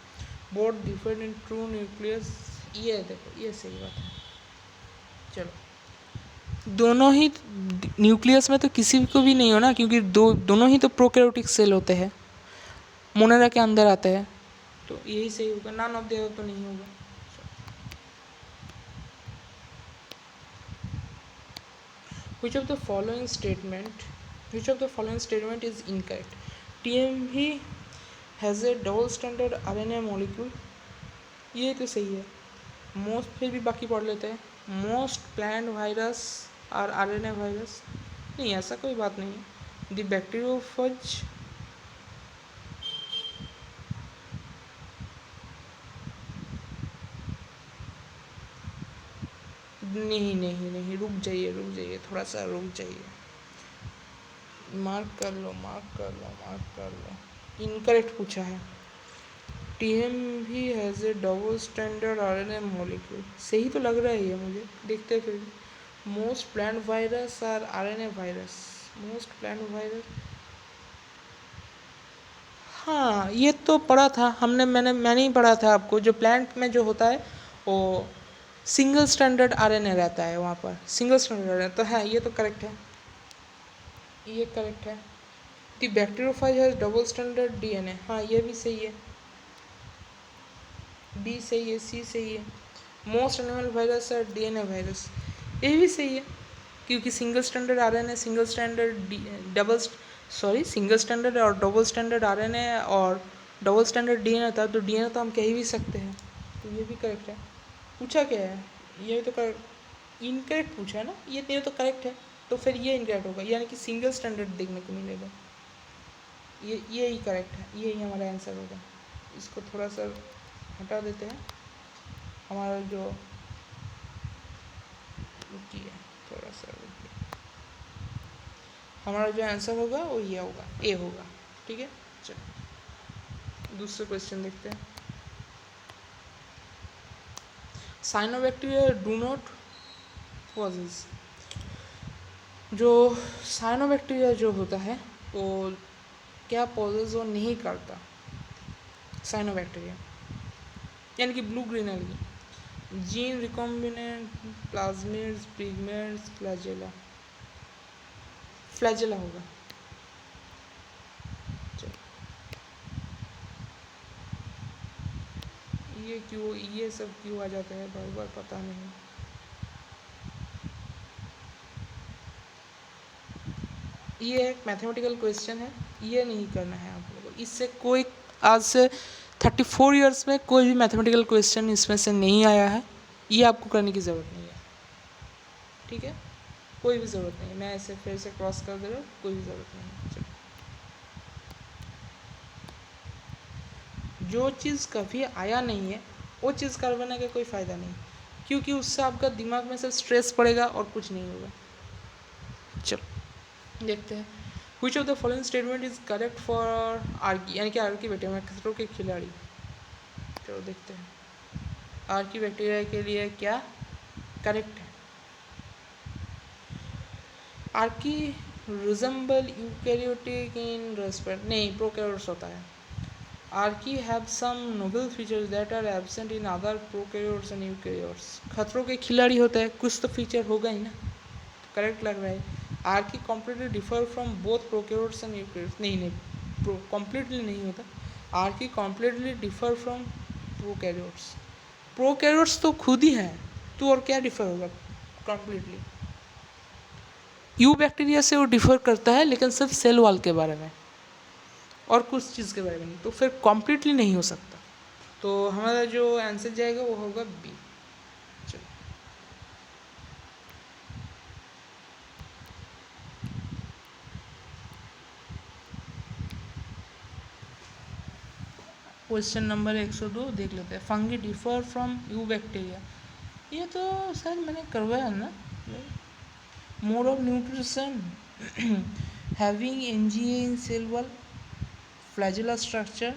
Speaker 1: Both different in true nucleus, ये देखो ये सही बात है। चलो दोनों ही न्यूक्लियस में तो किसी को भी नहीं हो ना, क्योंकि दोनों ही तो प्रोकैरियोटिक सेल होते हैं, मोनेरा के अंदर आते हैं, तो यही सही होगा। नॉन ऑफ द तो नहीं होगा। Which of the following statement is incorrect? TMV has a double stranded RNA molecule, ये तो सही है। मोस्ट, फिर भी बाकी पढ़ लेते हैं। मोस्ट प्लांट वायरस और RNA वायरस, नहीं ऐसा कोई बात नहीं है। द बैक्टीरियोफेज, नहीं रुक जाइए थोड़ा सा रुक जाइए। मार्क कर लो। इनकरेक्ट पूछा है। TMV has A double standard RNA molecule, सही तो लग रहा है ये मुझे, देखते फिर। मोस्ट प्लांट वायरस और RNA virus, most plant virus, हाँ ये तो पढ़ा था हमने, मैंने ही पढ़ा था आपको। जो प्लांट में जो होता है वो सिंगल स्टैंडर्ड RNA रहता है, वहाँ पर सिंगल स्टैंडर्ड RNA, तो हाँ ये तो करेक्ट है, ये करेक्ट है। The bacteriophage has double standard DNA, हाँ ये भी सही है। बी सही है, सी सही है। मोस्ट एनिमल वायरस और DNA वायरस, ये भी सही है, क्योंकि single standard RNA, single standard और डबल स्टैंडर्ड RNA और डबल स्टैंडर्ड DNA था, तो DNA तो हम कह ही भी सकते हैं, तो ये भी करेक्ट है। पूछा क्या है? ये तो इनकरेक्ट पूछा है ना, ये तो करेक्ट है, तो फिर ये इनकरेक्ट होगा, यानी कि सिंगल स्टैंडर्ड देखने को मिलेगा। ये ही करेक्ट है, ये ही हमारा आंसर होगा। इसको थोड़ा सा हटा देते हैं, हमारा जो रुकिए थोड़ा सा रुकिए, हमारा जो आंसर होगा वो ये होगा, ए होगा, ठीक है। चलो दूसरा क्वेश्चन देखते हैं। साइनोबैक्टीरिया डू नॉट पॉजेज, जो साइनोबैक्टीरिया जो होता है वो क्या पॉजेज वो नहीं करता। साइनोबैक्टीरिया यानी कि blue green algae, gene recombinant, plasmids, pigments, flagella. Flagella होगा। ये क्यों, ये सब क्यों आ जाता है बार बार, पता नहीं। ये एक मैथमेटिकल क्वेश्चन है, ये नहीं करना है आप लोगों को। इससे कोई आज से 34 इयर्स में कोई भी मैथमेटिकल क्वेश्चन इसमें से नहीं आया है, ये आपको करने की ज़रूरत नहीं है, ठीक है? कोई भी ज़रूरत नहीं है, मैं ऐसे फिर से क्रॉस कर दे रहा हूँ, कोई भी ज़रूरत नहीं है। चलो, जो चीज़ कभी आया नहीं है वो चीज़ करवाने का कोई फ़ायदा नहीं, क्योंकि उससे आपका दिमाग में सिर्फ स्ट्रेस पड़ेगा और कुछ नहीं होगा। चलो देखते हैं, which of the following statement is correct for Archie, यानी कि आर्की बैक्टीरिया में खतरों के खिलाड़ी। चलो देखते हैं आर्की बैक्टीरिया के लिए क्या करेक्ट है। Archaea resemble eukaryotic in respect, नहीं प्रोकैरियोट्स होता है। Archaea have some novel features that are absent in other prokaryotes and eukaryotes. खतरों के खिलाड़ी होता है, कुछ तो फीचर होगा ही ना, करेक्ट लग रहा है। Archie completely differ from both prokaryotes and eukaryotes, नहीं कम्प्लीटली नहीं होता। Archie completely differ from prokaryotes, prokaryotes तो खुद ही है, तो और क्या डिफर होगा कम्प्लीटली। यू बैक्टीरिया से वो डिफर करता है लेकिन सिर्फ सेल वॉल के बारे में और कुछ चीज़ के बारे में नहीं, तो फिर कम्प्लीटली नहीं हो सकता। तो हमारा जो आंसर जाएगा वो होगा बी। चलो क्वेश्चन नंबर 102 देख लेते हैं। Fungi differ from eubacteria, ये तो शायद मैंने करवाया ना। Mode of nutrition having NGA in cell wall, flagella structure,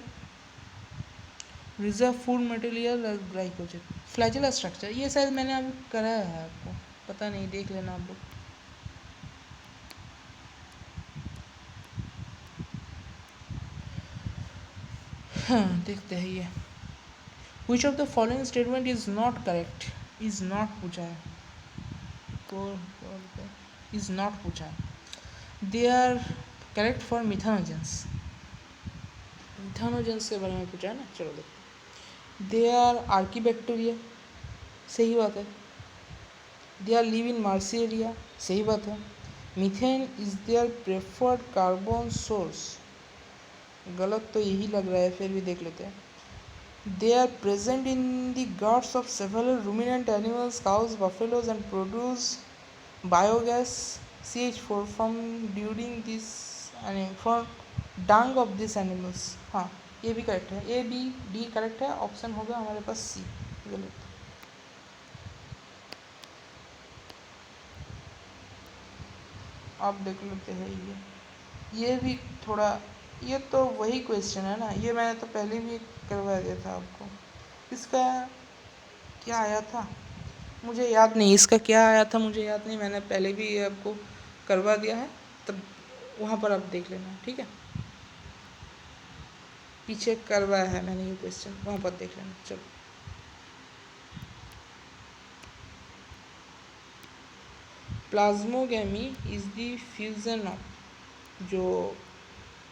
Speaker 1: reserve food material और ग्लाइकोजन। फ्लैजेला स्ट्रक्चर ये शायद मैंने अभी कराया है, आपको पता नहीं, देख लेना आप लोग। हाँ देखते हैं ये, विच of the following statement is not correct. Is not पूछा है, इज नॉट पूछा है। They are correct for methanogens, methanogens के बारे में पूछा है ना। चलो देखते, दे आर आर्कीबैक्टीरिया, सही बात है। They are live in marshy area, सही बात है। Methane is their preferred carbon source, गलत तो यही लग रहा है, फिर भी देख लेते हैं। They are present in the guts of several ruminant animals, cows, buffaloes, and produce biogas CH4 from during this from dung of these animals। हाँ ये भी करेक्ट है, ए बी डी करेक्ट है, ऑप्शन होगा हमारे पास सी गलत। अब देख लेते हैं ये भी थोड़ा, ये तो वही क्वेश्चन है ना, ये मैंने तो पहले भी करवा दिया था आपको। इसका क्या आया था मुझे याद नहीं, इसका क्या आया था मुझे याद नहीं, मैंने पहले भी ये आपको करवा दिया है, तब वहाँ पर आप देख लेना, ठीक है। पीछे करवाया है मैंने ये क्वेश्चन, वहाँ पर देख लेना। चलो plasmogamy is the fusion of, जो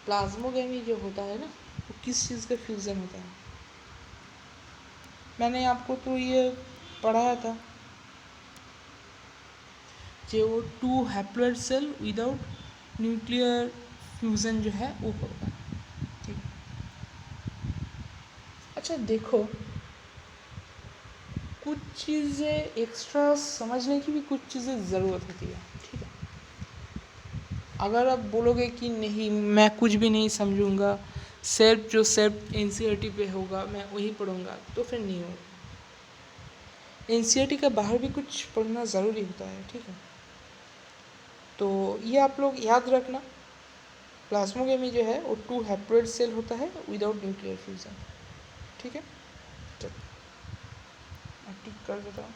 Speaker 1: प्लाज्मोगेमी जो होता है ना, वो किस चीज़ का फ्यूज़न होता है। मैंने आपको तो ये पढ़ाया था, जो 2 haploid cell without nuclear fusion जो है वो होगा, ठीक। अच्छा देखो, कुछ चीज़ें एक्स्ट्रा समझने की भी कुछ चीज़ें ज़रूरत होती है, ठीक है। अगर आप बोलोगे कि नहीं मैं कुछ भी नहीं समझूंगा, सिर्फ एनसीईआरटी पे होगा मैं वही पढ़ूंगा, तो फिर नहीं होगा। एनसीईआरटी का बाहर भी कुछ पढ़ना ज़रूरी होता है, ठीक है। तो ये आप लोग याद रखना, प्लाज्मोगेमी जो है वो 2 हैप्लॉइड सेल होता है विदाउट न्यूक्लियर फ्यूजन, ठीक है। चलो मैं टिक कर देता हूँ।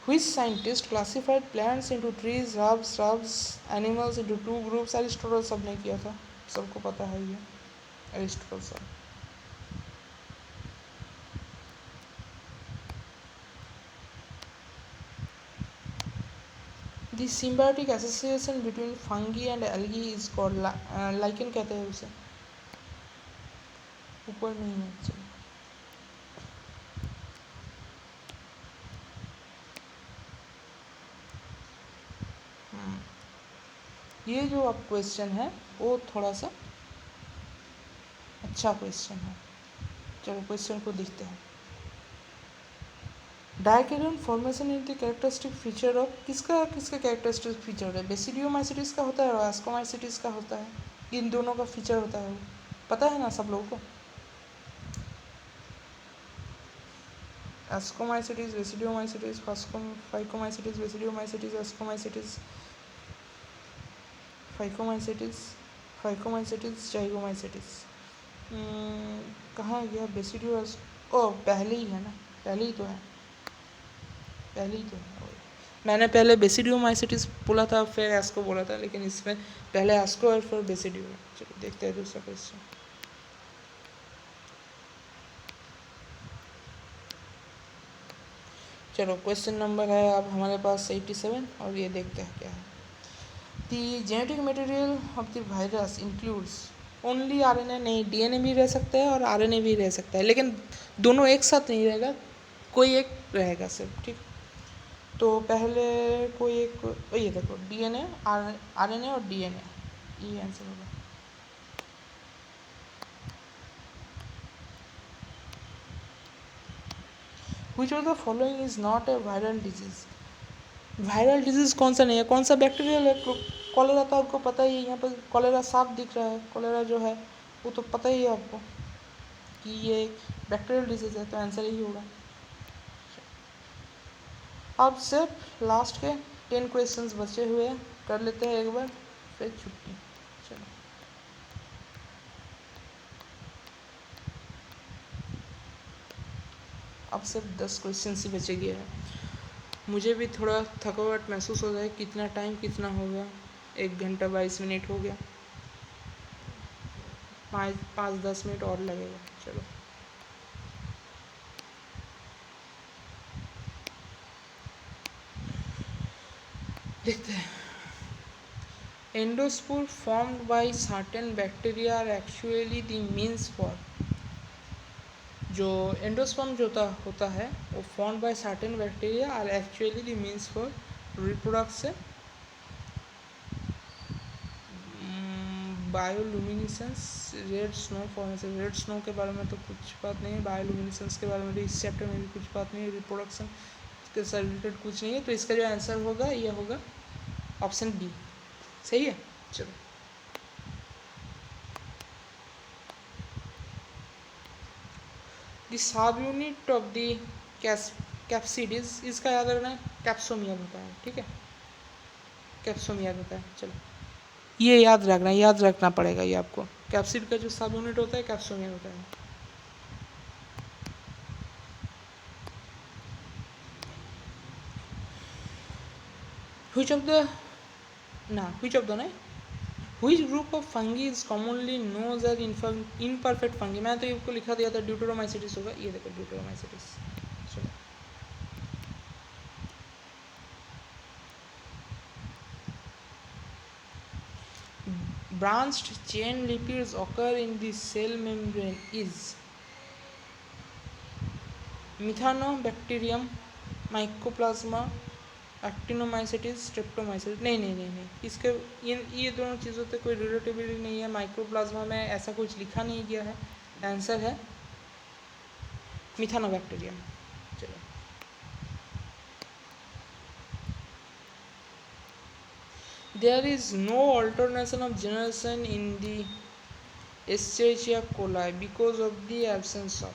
Speaker 1: Which scientist classified plants into trees, shrubs, animals into 2 groups? Aristotle सब ने किया था, सबको पता है ये, एरिस्टोटल सब। The symbiotic association between fungi and algae is called lichen कहते हैं उसे, ऊपर नहीं है। चलिए ये जो आप क्वेश्चन है वो थोड़ा सा अच्छा क्वेश्चन है। चलो क्वेश्चन को देखते हैं। Dikaryon formation is the characteristic feature of, किसका किसका कैरेक्टरिस्टिक फीचर है? बेसिडियोमाइसीट्स का होता है और एस्कोमाइसीट्स का होता है। इन दोनों का फीचर होता है, पता है ना सब लोगों को? Ascomycetes, basidiomycetes, phycomycetes, basidiomycetes, ascomycetes, phycomycetes, zygomycetes. कहाँ गया बेसिडियो? ओ पहले ही है ना, पहले ही तो है, पहले ही तो है। मैंने पहले बेसिडियोमाइसीट्स बोला था फिर एस्को बोला था, लेकिन इसमें पहले एस्को और फिर बेसिडियो। चलो देखते हैं दूसरा क्वेश्चन। चलो क्वेश्चन नंबर है अब हमारे पास 87 और ये देखते हैं क्या है। The genetic material of the virus includes only RNA, नहीं डीएनए भी रह सकता है और आरएनए भी रह सकता है, लेकिन दोनों एक साथ नहीं रहेगा, कोई एक रहेगा सिर्फ, ठीक। तो पहले कोई एक, ये देखो डीएनए, आरएनए और डीएनए, ये आंसर होगा। Which of the following is not a viral disease? Viral disease कौन सा नहीं है, कौन सा बैक्टीरियल है? कॉलेरा तो आपको पता ही है, यहाँ पर कॉलेरा साफ दिख रहा है, कॉलेरा जो है वो तो पता ही है आपको कि ये बैक्टीरियल डिजीज़ है, तो आंसर यही होगा। अब सिर्फ लास्ट के 10 क्वेश्चंस बचे हुए हैं, कर लेते हैं एक बार फिर छुट्टी। चलो अब सिर्फ 10 क्वेश्चन ही बचे गए हैं। मुझे भी थोड़ा थकावट महसूस हो रहा है, कितना टाइम कितना हो गया, 1 घंटा 22 मिनट हो गया, 5-10 मिनट और लगेगा। चलो देखते हैं। Endospore formed by certain bacteria are actually the means for, जो एंडोस्पर्म जो होता है वो formed by certain bacteria are actually the means for reproduction, bioluminescence, red snow formation. Red snow के बारे में तो कुछ बात नहीं है, बायोलुमिनेसेंस के बारे में तो इस चैप्टर में भी कुछ बात नहीं है, रिप्रोडक्शन के साथ रिलेटेड कुछ नहीं है, तो इसका जो आंसर होगा ये होगा ऑप्शन बी, सही है। चलो the sub unit of the कैप्सिडिस, इसका याद रखना है, कैप्सोमियर होता है, ठीक है, कैप्सोमियर होता है। चलो ये याद रखना पड़ेगा ये आपको, कैप्सिड का जो सब यूनिट होता है कैप्सोमियर होता है। which group of fungi is commonly known as imperfect fungi? मैं तो इसको लिखा दिया था, ड्यूटेरोमाइसीट्स होगा, ये देखो ड्यूटेरोमाइसीट्स। चलो branched chain lipids occur in the cell membrane is methanobacterium, mycoplasma, actinomycetes, streptomycetes. नहीं, इसके ये दोनों चीज़ों से कोई रिलेटिविटी नहीं है, माइक्रोप्लाज्मा में ऐसा कुछ लिखा नहीं गया है, आंसर है मिथानोबैक्टीरियम। चलो there is no alternation of generation in the Escherichia coli because of the absence of.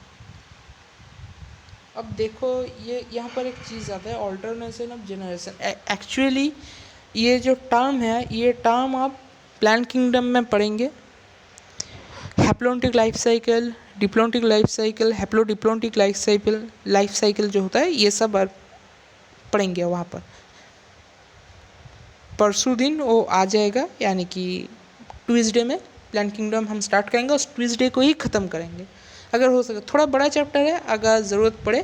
Speaker 1: अब देखो ये यहाँ पर एक चीज़ आता है, ऑल्टरनेशन ऑफ जनरेशन। एक्चुअली ये जो टर्म है, ये टर्म आप प्लांट किंगडम में पढ़ेंगे, haplontic life cycle, diplontic life cycle, haplodiplontic life cycle जो होता है, ये सब पढ़ेंगे वहाँ पर। परसों दिन वो आ जाएगा, यानी कि ट्यूसडे में प्लांट किंगडम हम स्टार्ट करेंगे और ट्यूसडे को ही ख़त्म करेंगे। अगर हो सके, थोड़ा बड़ा चैप्टर है, अगर ज़रूरत पड़े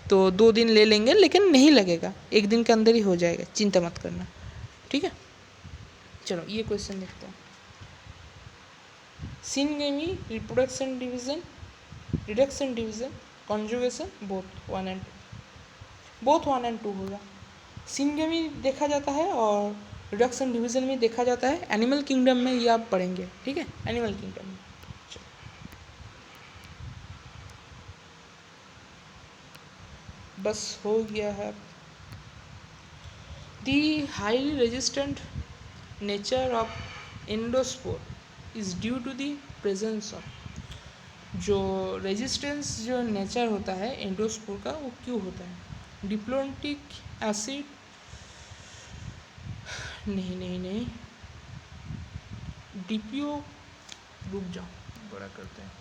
Speaker 1: तो 2 दिन ले लेंगे, लेकिन नहीं लगेगा, 1 दिन के अंदर ही हो जाएगा, चिंता मत करना। ठीक है, चलो ये क्वेश्चन देखते हैं। Syngamy reproduction division, reduction division, conjugation both 1 and 2, both 1 and 2 होगा। सिनगेमी देखा जाता है और रिडक्शन डिवीजन में देखा जाता है एनिमल किंगडम में, ये आप पढ़ेंगे, ठीक है, एनिमल किंगडम में। बस हो गया है। The highly resistant nature of endospore is due to the presence of, जो रेजिस्टेंस जो नेचर होता है एंडोस्पोर का वो क्यों होता है? डिप्लोटिक एसिड, नहीं डीपीओ, रुक जाओ बड़ा करते हैं,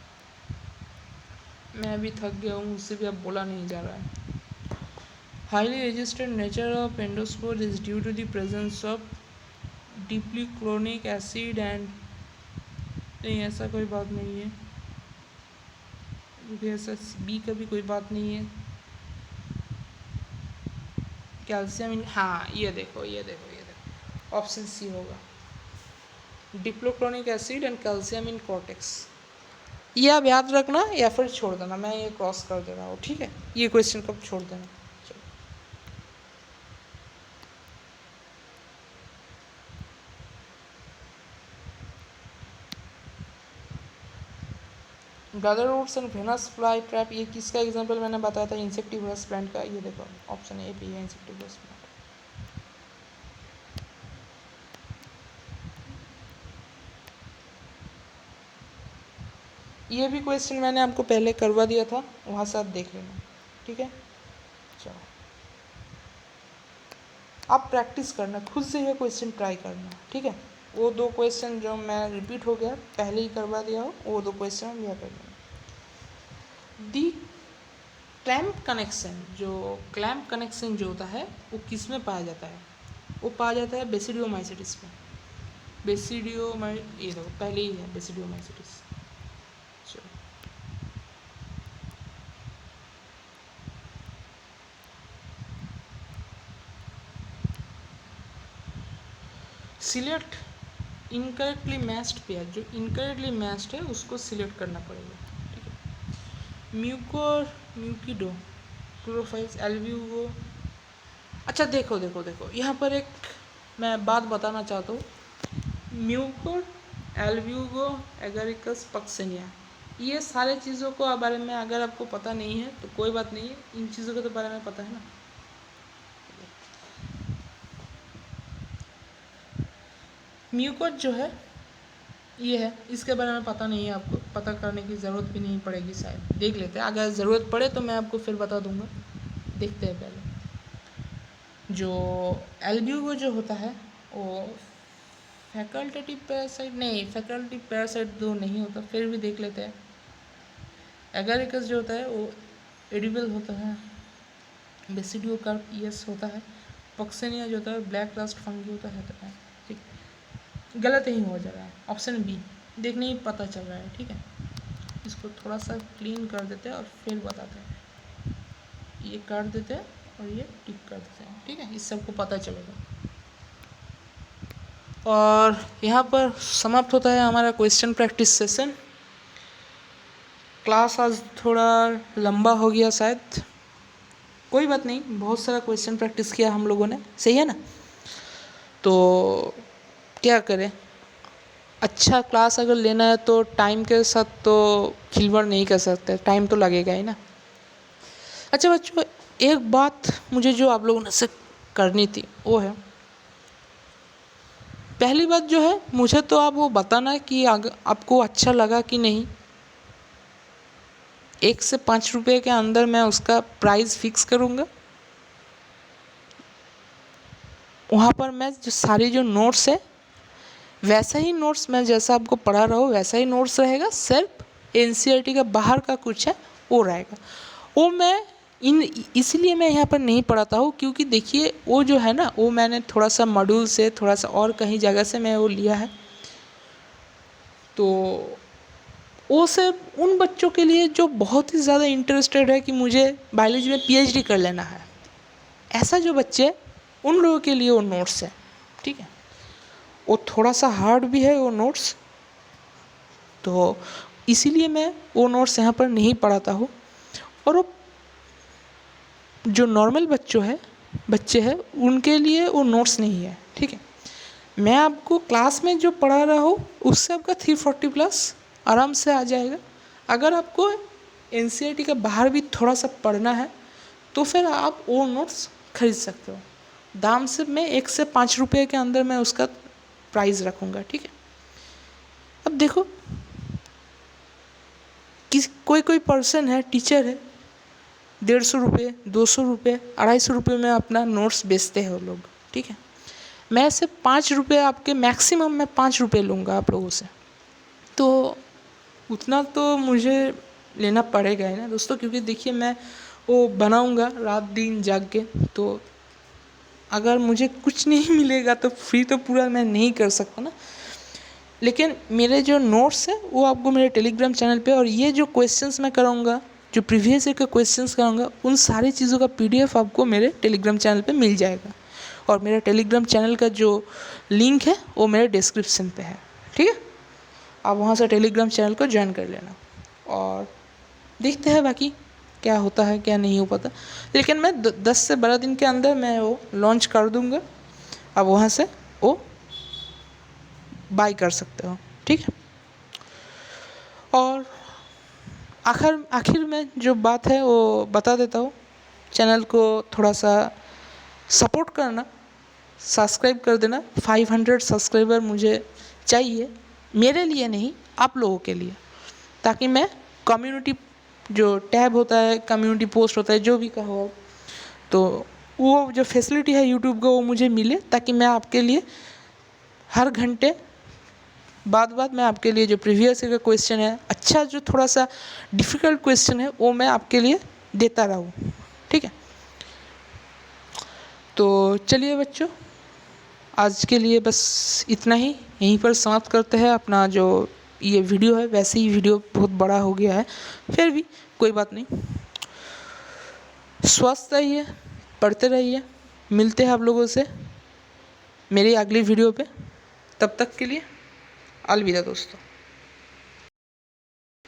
Speaker 1: मैं अभी थक गया हूँ, उससे भी अब बोला नहीं जा रहा है। Highly resistant nature of endospore is due to the presence of dipicolinic acid and, नहीं ऐसा कोई बात नहीं है, क्योंकि ऐसा बी का भी कोई बात नहीं है। कैल्शियम इन, हाँ ये देखो ऑप्शन सी होगा, dipicolinic acid and calcium in cortex. ये आप याद रखना या फिर छोड़ देना, मैं ये क्रॉस कर दे रहा हूँ, ठीक है, ये क्वेश्चन कब छोड़ देना। Bladderworts and Venus flytrap, ये किसका एग्जांपल मैंने बताया था? इंसेक्टिवरस प्लांट का। ये देखो ऑप्शन ए भी है, इंसेक्टिवरस प्लांट। ये भी क्वेश्चन मैंने आपको पहले करवा दिया था, वहाँ से आप देख लेना, ठीक है। चलो आप प्रैक्टिस करना, खुद से ये क्वेश्चन ट्राई करना, ठीक है। वो 2 क्वेश्चन जो मैं रिपीट हो गया पहले ही करवा दिया हो, वो 2 क्वेश्चन हम यह कर लेंगे। दी क्लैम्प कनेक्शन, जो क्लैम्प कनेक्शन जो होता है वो किस में पाया जाता है? वो पाया जाता है बेसिडियोमाइसिटिस में। ये देखो पहले ही है basidiomycetes. Select incorrectly matched pair, जो इनकरेक्टली मैच्ड है उसको सिलेक्ट करना पड़ेगा, ठीक है। म्यूकिडो, क्लोरोफाइल्स, एल्ब्यूगो। अच्छा देखो यहाँ पर एक मैं बात बताना चाहता हूँ। म्यूकोर, एल्ब्यूगो, एगरिकस, पक्सेनिया, ये सारे चीज़ों को बारे में अगर आपको पता नहीं है तो कोई बात नहीं है, इन चीज़ों के तो बारे में पता है ना। म्यूकोर जो है ये है, इसके बारे में पता नहीं है आपको, पता करने की ज़रूरत भी नहीं पड़ेगी शायद, देख लेते हैं, अगर ज़रूरत पड़े तो मैं आपको फिर बता दूंगा। देखते हैं पहले। जो एल्ब्यूगो जो होता है वो फैकल्टेटिव पैरासाइट, नहीं फैकल्टेटिव पैरासाइट तो नहीं होता, फिर भी देख लेते हैं। एगरिकस जो होता है वो एडिबल होता है। बेसिडियोकार्प यस होता है। पक्सेनिया जो होता है ब्लैक रस्ट फंगी होता है, ठीक। गलत ही हो जा रहा है, ऑप्शन बी, देखने ही पता चल रहा है, ठीक है। इसको थोड़ा सा क्लीन कर देते हैं और फिर बताते हैं। ये काट देते हैं और ये टिक कर देते हैं, ठीक है, इस सबको पता चलेगा। और यहाँ पर समाप्त होता है हमारा क्वेश्चन प्रैक्टिस सेशन। क्लास आज थोड़ा लंबा हो गया शायद, कोई बात नहीं, बहुत सारा क्वेश्चन प्रैक्टिस किया हम लोगों ने, सही है ना। तो क्या करें, अच्छा क्लास अगर लेना है तो टाइम के साथ तो खिलवाड़ नहीं कर सकते, टाइम तो लगेगा ही ना। अच्छा बच्चों, एक बात मुझे जो आप लोगों ने से करनी थी वो है, पहली बात जो है मुझे तो आप वो बताना कि आपको अच्छा लगा कि नहीं। 1 से 5 रुपये के अंदर मैं उसका प्राइस फिक्स करूँगा। वहाँ पर मैं जो सारी जो नोट्स है वैसा ही नोट्स मैं जैसा आपको पढ़ा रहा हूँ वैसा ही नोट्स रहेगा, सिर्फ NCERT का बाहर का कुछ है वो रहेगा। वो मैं इसलिए मैं यहाँ पर नहीं पढ़ाता हूँ क्योंकि देखिए वो जो है ना वो मैंने थोड़ा सा मॉड्यूल से थोड़ा सा और कहीं जगह से मैं वो लिया है। तो वो सिर्फ उन बच्चों के लिए जो बहुत ही ज़्यादा इंटरेस्टेड है कि मुझे बायोलॉजी में PhD कर लेना है, ऐसा जो बच्चे उन लोगों के लिए वो नोट्स है, ठीक। ठीक है। वो थोड़ा सा हार्ड भी है वो नोट्स, तो इसीलिए मैं वो नोट्स यहाँ पर नहीं पढ़ाता हूँ। और वो जो नॉर्मल बच्चे हैं उनके लिए वो नोट्स नहीं है, ठीक है। मैं आपको क्लास में जो पढ़ा रहा हूँ उससे आपका 340 प्लस आराम से आ जाएगा। अगर आपको NCERT का बाहर भी थोड़ा सा पढ़ना है तो फिर आप वो नोट्स खरीद सकते हो। दाम से मैं 1 से 5 रुपये के अंदर मैं उसका प्राइस रखूँगा, ठीक है। अब देखो कोई पर्सन है, टीचर है, 150 रुपये, 200 रुपये, 250 रुपये में अपना नोट्स बेचते हैं वो लोग, ठीक है। मैं सिर्फ 5 रुपये आपके, मैक्सिमम मैं 5 रुपये लूँगा आप लोगों से, तो उतना तो मुझे लेना पड़ेगा ही ना दोस्तों, क्योंकि देखिए मैं वो बनाऊँगा रात दिन जाग के, तो अगर मुझे कुछ नहीं मिलेगा तो फ्री तो पूरा मैं नहीं कर सकता ना। लेकिन मेरे जो नोट्स है वो आपको मेरे टेलीग्राम चैनल पे, और ये जो क्वेश्चंस मैं कराऊंगा, जो प्रीवियस ईयर के क्वेश्चंस कराऊंगा, उन सारी चीज़ों का PDF आपको मेरे टेलीग्राम चैनल पे मिल जाएगा। और मेरा टेलीग्राम चैनल का जो लिंक है वो मेरे डिस्क्रिप्शन पे है, ठीक है। आप वहाँ से टेलीग्राम चैनल को ज्वाइन कर लेना, और देखते हैं बाकी क्या होता है क्या नहीं हो पाता। लेकिन मैं 10 से 12 दिन के अंदर मैं वो लॉन्च कर दूँगा, आप वहाँ से वो बाय कर सकते हो, ठीक है। और आखिर में जो बात है वो बता देता हूँ, चैनल को थोड़ा सा सपोर्ट करना, सब्सक्राइब कर देना। 500 सब्सक्राइबर मुझे चाहिए, मेरे लिए नहीं, आप लोगों के लिए, ताकि मैं कम्युनिटी जो टैब होता है, कम्युनिटी पोस्ट होता है, जो भी कहो, तो वो जो फैसिलिटी है यूट्यूब का वो मुझे मिले, ताकि मैं आपके लिए हर घंटे बाद मैं आपके लिए जो प्रीवियस ईयर का क्वेश्चन है, अच्छा जो थोड़ा सा डिफ़िकल्ट क्वेश्चन है, वो मैं आपके लिए देता रहूँ, ठीक है। तो चलिए बच्चों, आज के लिए बस इतना ही, यहीं पर समाप्त करते हैं अपना जो ये वीडियो है। वैसे ही वीडियो बहुत बड़ा हो गया है, फिर भी कोई बात नहीं। स्वस्थ रहिए, पढ़ते रहिए, मिलते हैं आप लोगों से मेरी अगली वीडियो पे। तब तक के लिए अलविदा दोस्तों।